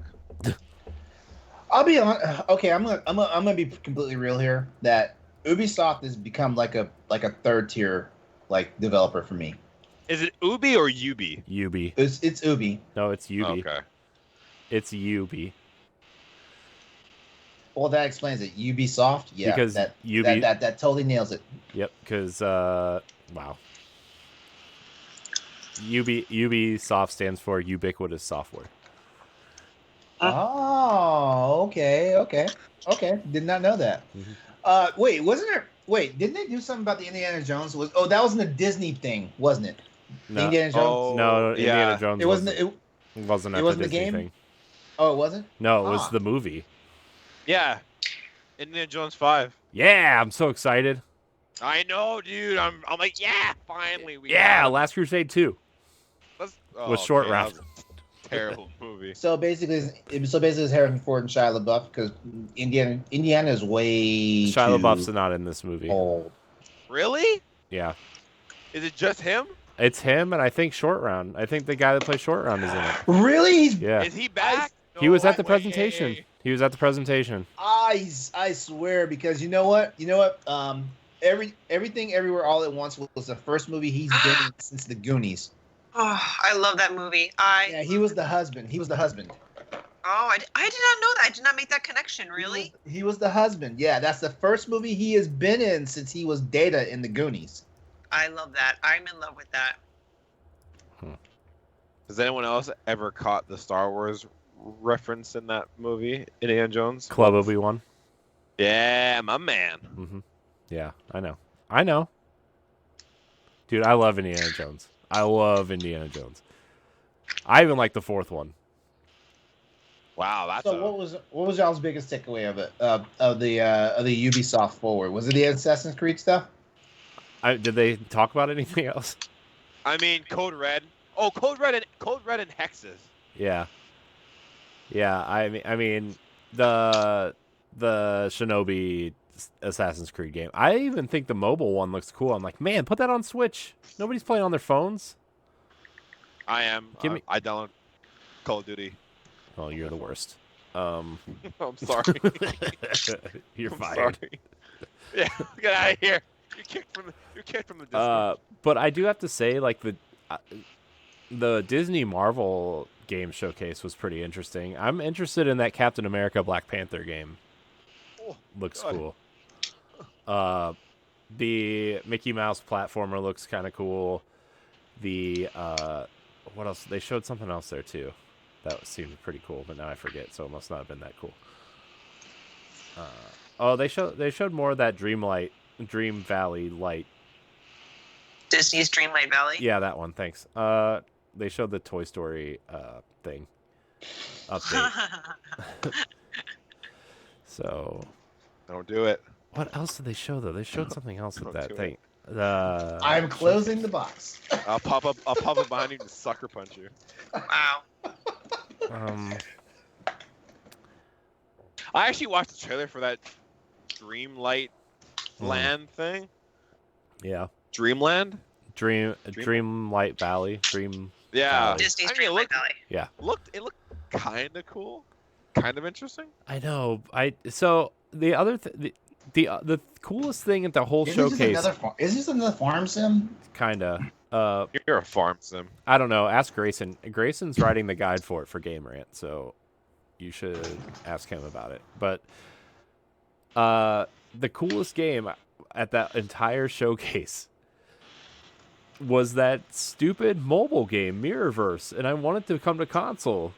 I'll be on. Okay, I'm gonna be completely real here. That Ubisoft has become like a third tier like developer for me. Is it Ubi or Ubi? Ubi. It's Ubi. No, it's Ubi. Okay. It's Ubi. Well, that explains it. Ubisoft, yeah. Because that Ubi- that totally nails it. Yep. Because wow. Ubisoft stands for ubiquitous software. Oh, okay. Did not know that. Mhm. Wait, wasn't there? Wait, didn't they do something about the Indiana Jones? That wasn't a Disney thing, wasn't it? No, Indiana Jones. Oh, no, yeah. Indiana Jones. It wasn't. It wasn't it at wasn't the the Disney game? thing. Oh, it wasn't. No, it was Ah. the movie. Yeah. Indiana Jones 5. Yeah, I'm so excited. I know, dude. I'm like, yeah, finally. Yeah, Last Crusade 2. With Short Round. Terrible movie. So basically, it's Harrison Ford and Shia LaBeouf because Indiana is way Shia too LaBeouf's not in this movie. old. Really? Yeah. Is it just him? It's him, and I think Short Round. I think the guy that plays Short Round is in it. Really? Yeah. Is he back? He was at the way. presentation. He was at the presentation. I swear, because you know what? Everything Everywhere All at Once was the first movie he's been in since The Goonies. oh, I love that movie. Yeah, he was the husband. Oh, I did not know that. I did not make that connection. Really? He was the husband. Yeah, that's the first movie he has been in since he was Data in The Goonies. I love that. I'm in love with that. Has anyone else ever caught the Star Wars referenced in that movie, Indiana Jones? Club Obi-Wan. Yeah, my man. Mm-hmm. Yeah, I know. Dude, I love Indiana Jones. I even like the fourth one. Wow, that's So what was y'all's biggest takeaway of it of the Ubisoft forward? Was it the Assassin's Creed stuff? Did they talk about anything else? I mean, Code Red. Oh, Code Red and Hexes. Yeah. I mean the Shinobi Assassin's Creed game. I even think the mobile one looks cool. I'm like, man, put that on Switch. Nobody's playing on their phones. I am. I download Call of Duty. Oh, you're the worst. I'm sorry. You're I'm fired. sorry. Yeah, get out of here. You're kicked from the Discord. But I do have to say, like the Disney Marvel game showcase was pretty interesting. I'm interested in that Captain America Black Panther game. Oh, Looks God. cool. The Mickey Mouse platformer looks kind of cool. The what else? They showed something else there too. That seemed pretty cool, but now I forget, so it must not have been that cool. They showed more of that Dream Valley light. Disney's Dreamlight Valley. Yeah, that one. Thanks. They showed the Toy Story thing update. So, Don't do it. what else did they show though? They showed something else at Don't that do thing. I'm closing the box. I'll pop up behind you and sucker punch you. Wow. I actually watched the trailer for that Dreamlight Land thing. Yeah. Dreamland? Dreamlight Valley. Yeah. Disney's I mean, Dreamlight Valley. Yeah. It looked kind of cool, kind of interesting. I know. So the other the coolest thing at the whole showcase. Is this another farm sim? Kinda. You're a farm sim. I don't know. Ask Grayson. Grayson's writing the guide for it for Game Rant, so you should ask him about it. But the coolest game at that entire showcase was that stupid mobile game Mirrorverse, and I wanted to come to console.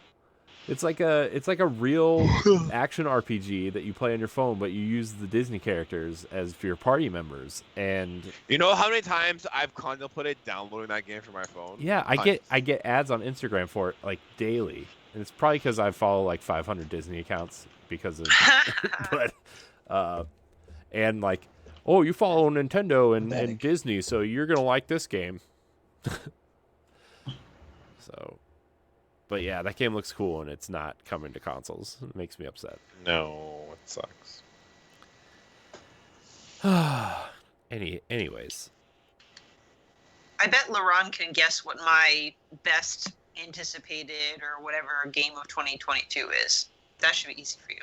It's like a real action RPG that you play on your phone, but you use the Disney characters as for your party members. And You know how many times I've contemplated downloading that game for my phone? yeah, I get ads on Instagram for it like daily, and it's probably because I follow like 500 Disney accounts because of, but and like, oh, you follow Nintendo and Disney, so you're gonna like this game. So. But yeah, that game looks cool, and it's not coming to consoles. It makes me upset. No, it sucks. Anyways. I bet LeRon can guess what my best anticipated or whatever game of 2022 is. That should be easy for you.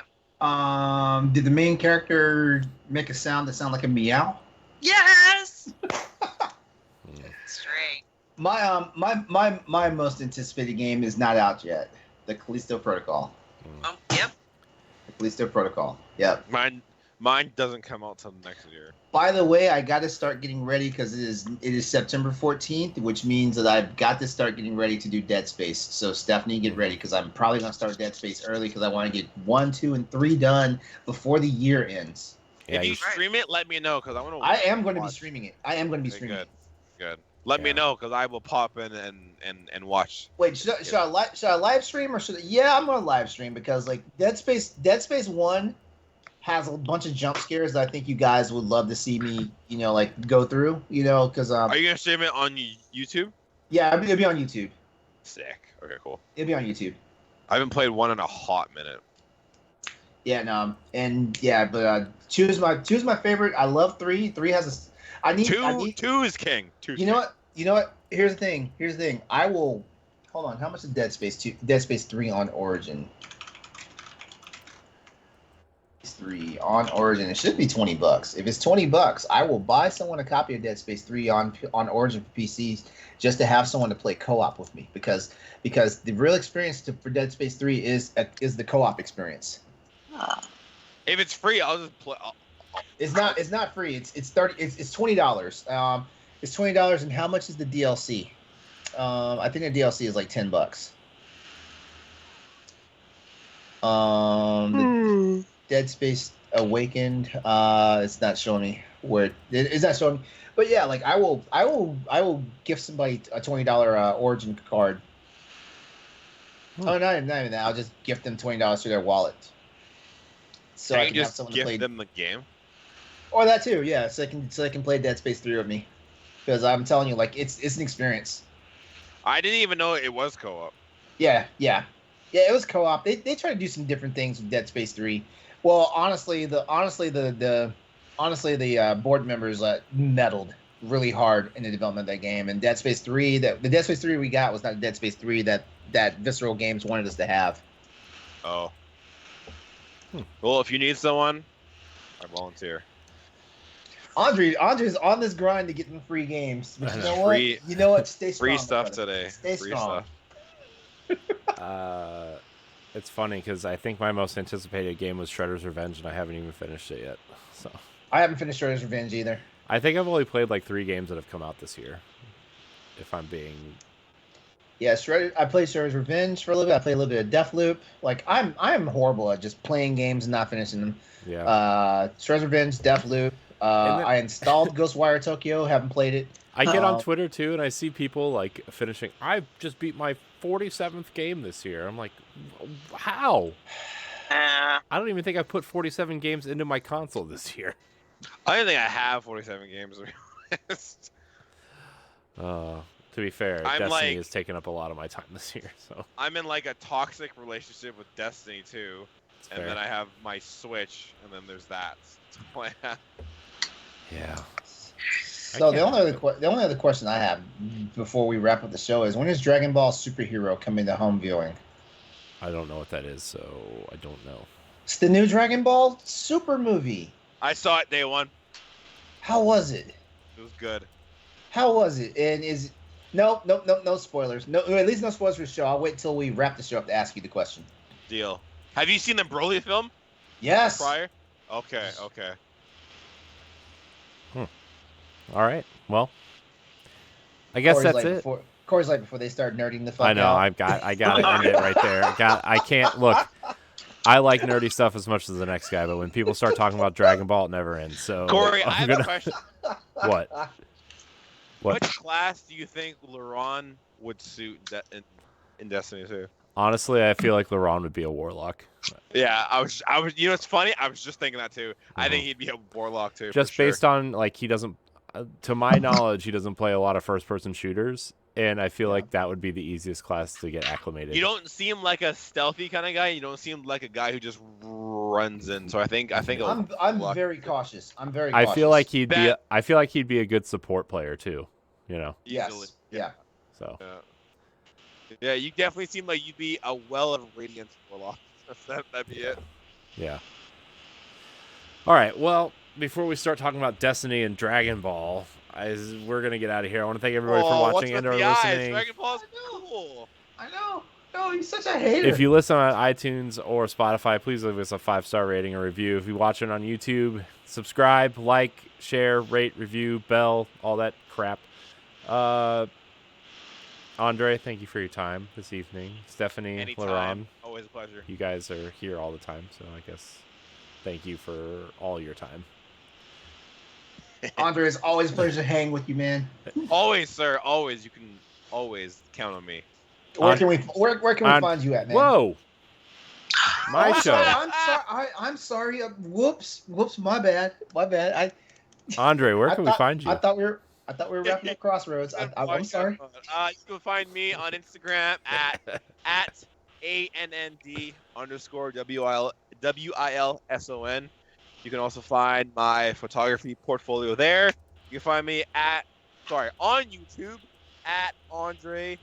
Did the main character make a sound that sounded like a meow? Yes! Straight. My most anticipated game is not out yet. The Callisto Protocol. Oh, yep. The Callisto Protocol. Yep. Mine doesn't come out till next year. By the way, I got to start getting ready because it is September 14th, which means that I've got to start getting ready to do Dead Space. So Stephanie, get ready because I'm probably gonna start Dead Space early because I want to get 1, 2, and 3 done before the year ends. Yeah, if you stream it, let me know because I want to. I am going to be streaming it. Good. Let me know because I will pop in and watch. Wait, should I live stream or should I? Yeah, I'm gonna live stream because like Dead Space 1 has a bunch of jump scares that I think you guys would love to see me, like go through, because Are you gonna stream it on YouTube? Yeah, it'll be on YouTube. Sick. Okay, cool. It'll be on YouTube. I haven't played 1 in a hot minute. Yeah, no, and yeah, but 2 is my favorite. I love 3. 3 has a. Two is king. You know what? Here's the thing. I will. Hold on. How much is Dead Space 2? Dead Space 3 on Origin. 3 on Origin. It should be $20. If it's $20, I will buy someone a copy of Dead Space 3 on Origin for PCs just to have someone to play co-op with me because the real experience for Dead Space 3 is the co-op experience. If it's free, I'll just play. It's not free. It's $30. It's $20. It's $20. And how much is the DLC? I think the DLC is like $10. The Dead Space Awakened. It's not showing me where it's not showing me. But yeah, like I will gift somebody a $20 Origin card. Oh, not even that. I'll just gift them $20 to their wallet. So Can I you can have just someone to give play. them the game? Or that too, yeah. So they can play Dead Space 3 with me. Because I'm telling you, like it's an experience. I didn't even know it was co-op. Yeah. It was co-op. They try to do some different things with Dead Space 3. Well, honestly, the board members meddled really hard in the development of that game. And Dead Space 3, the Dead Space 3 we got was not Dead Space 3 that Visceral Games wanted us to have. Oh. Well, if you need someone, I volunteer. Andre's on this grind to get them free games. But you know what? You know what? Stay strong. Free stuff brother. today. Stay Free strong. stuff. It's funny because I think my most anticipated game was Shredder's Revenge, and I haven't even finished it yet. So I haven't finished Shredder's Revenge either. I think I've only played like 3 games that have come out this year. If I'm being Yeah, I played Shredder's Revenge for a little bit. I played a little bit of Deathloop. Like I'm horrible at just playing games and not finishing them. yeah. Shredder's Revenge, Deathloop. I installed Ghostwire Tokyo. Haven't played it. I get on Twitter too, and I see people like finishing. I just beat my 47th game this year. I'm like, how? I don't even think I put 47 games into my console this year. I don't think I have 47 games, to be honest. To be fair, I'm Destiny like- has taken up a lot of my time this year. So I'm in like a toxic relationship with Destiny too. it's And fair. then I have my Switch, and then there's that. So I have- Yeah. So the only other question I have before we wrap up the show is, when is Dragon Ball Superhero coming to home viewing? I don't know what that is, so I don't know. It's the new Dragon Ball Super movie. I saw it day one. How was it? It was good. How was it? And is no spoilers. No, at least no spoilers for the show. I'll wait till we wrap the show up to ask you the question. Deal. Have you seen the Broly film Yes. prior? Okay. All right. Well, I guess that's it. Corey's like before they start nerding the fuck I know. out. I got to end it right there. I can't look. I like nerdy stuff as much as the next guy, but when people start talking about Dragon Ball, it never ends. So Corey, I I'm have a question. What? Which class do you think LeRon would suit in Destiny 2? Honestly, I feel like LeRon would be a warlock. Yeah, I was. You know, it's funny. I was just thinking that too. I think he'd be a warlock too. Just for sure. based on like he doesn't, to my knowledge, he doesn't play a lot of first-person shooters, and I feel like that would be the easiest class to get acclimated. You don't seem like a stealthy kind of guy. You don't seem like a guy who just runs in. So I think. I'm very cautious. I'm very cautious. I feel like he'd be. I feel like he'd be a good support player too. You know. Yes. Easily. Yeah. So. Yeah, you definitely seem like you'd be a well of radiance warlock. That'd be it. Yeah. All right. Well, before we start talking about Destiny and Dragon Ball, we're gonna get out of here. I want to thank everybody for watching and or listening. Dragon Ball's cool. I know. No, he's such a hater. If you listen on iTunes or Spotify, please leave us a 5-star rating or review. If you watch it on YouTube, subscribe, like, share, rate, review, bell, all that crap. Andre, thank you for your time this evening. Stephanie, Anytime. LeRon, Always a pleasure. you guys are here all the time, so I guess thank you for all your time. Andre, it's always a pleasure to hang with you, man. Always, sir. Always. You can always count on me. Where can we find you at, man? Whoa! My I'm show. sorry. I'm sorry. Whoops. My bad. Andre, where can we find you? I thought we were wrapping up Crossroads. I'm sorry. You can find me on Instagram at ANND_WILSON. You can also find my photography portfolio there. You can find me on YouTube at Andre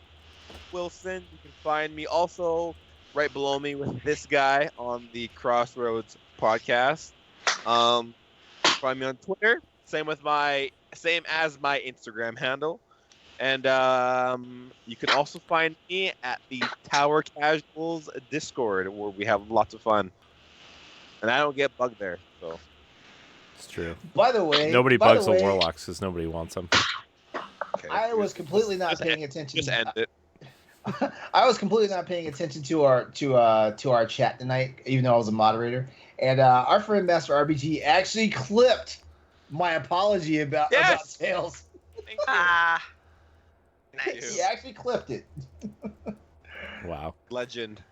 Wilson. You can find me also right below me with this guy on the Crossroads podcast. Find me on Twitter. Same as my Instagram handle. And you can also find me at the Tower Casuals Discord, where we have lots of fun. And I don't get bugged there, so. It's true. By the way, Nobody bugs the warlocks because nobody wants them. Okay. I was completely not paying attention. Just end it. I was completely not paying attention to our chat tonight, even though I was a moderator. And our friend Master RBG actually clipped my apology about sales. Thank you. Ah, Thank nice. He actually clipped it. Wow. Legend.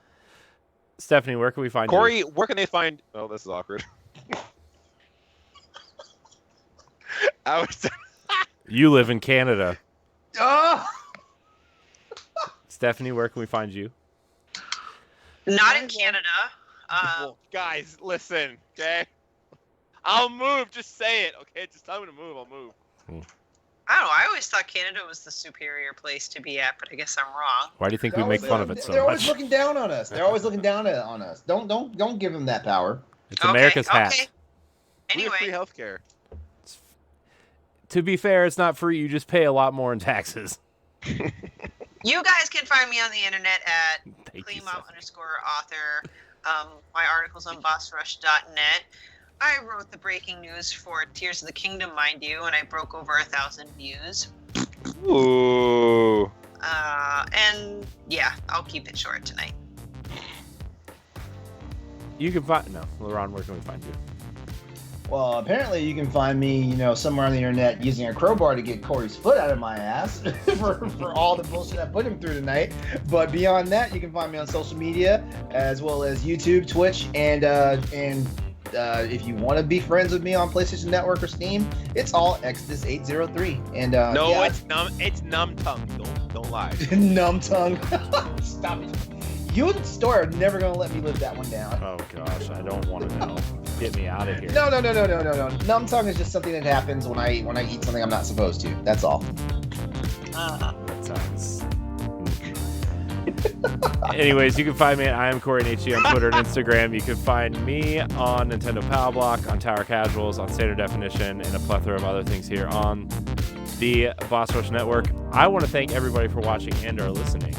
Stephanie, where can we find Corey, you? where can they find? Oh, this is awkward. I was. You live in Canada. Oh! Stephanie, where can we find you? Not in Canada. Well, guys, listen, okay? I'll move. Just say it, okay? Just tell me to move. I'll move. I don't know. I always thought Canada was the superior place to be at, but I guess I'm wrong. Why do you think we make fun of it so They're always much? looking down on us. They're always looking down on us. Don't give them that power. It's America's hat. Okay. We have free Anyway, healthcare. To be fair, it's not free. You just pay a lot more in taxes. you guys can find me on the internet at Thank you, _author. My article's on bossrush.net. I wrote the breaking news for Tears of the Kingdom, mind you, and I broke over 1,000 views. Ooh. And yeah, I'll keep it short tonight. You can find LeRon, where can we find you? Well, apparently you can find me, somewhere on the internet using a crowbar to get Corey's foot out of my ass for all the bullshit I put him through tonight. But beyond that, you can find me on social media as well as YouTube, Twitch, and if you want to be friends with me on PlayStation Network or Steam, it's all Exodus803. And No, yeah, it's numb tongue. Don't lie. numb tongue. Stop it. You and Story are never gonna let me live that one down. Oh gosh, I don't want to know. Get me out of here. No. Numb tongue is just something that happens when I eat something I'm not supposed to. That's all. That sounds. Anyways, you can find me at I am Corey NHG on Twitter and Instagram. You can find me on Nintendo Power Block, on Tower Casuals, on Standard Definition, and a plethora of other things here on the Boss Rush Network. I want to thank everybody for watching and or listening.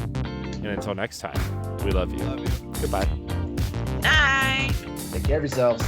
And until next time, we love you. Love you. Goodbye. Night. Take care of yourselves.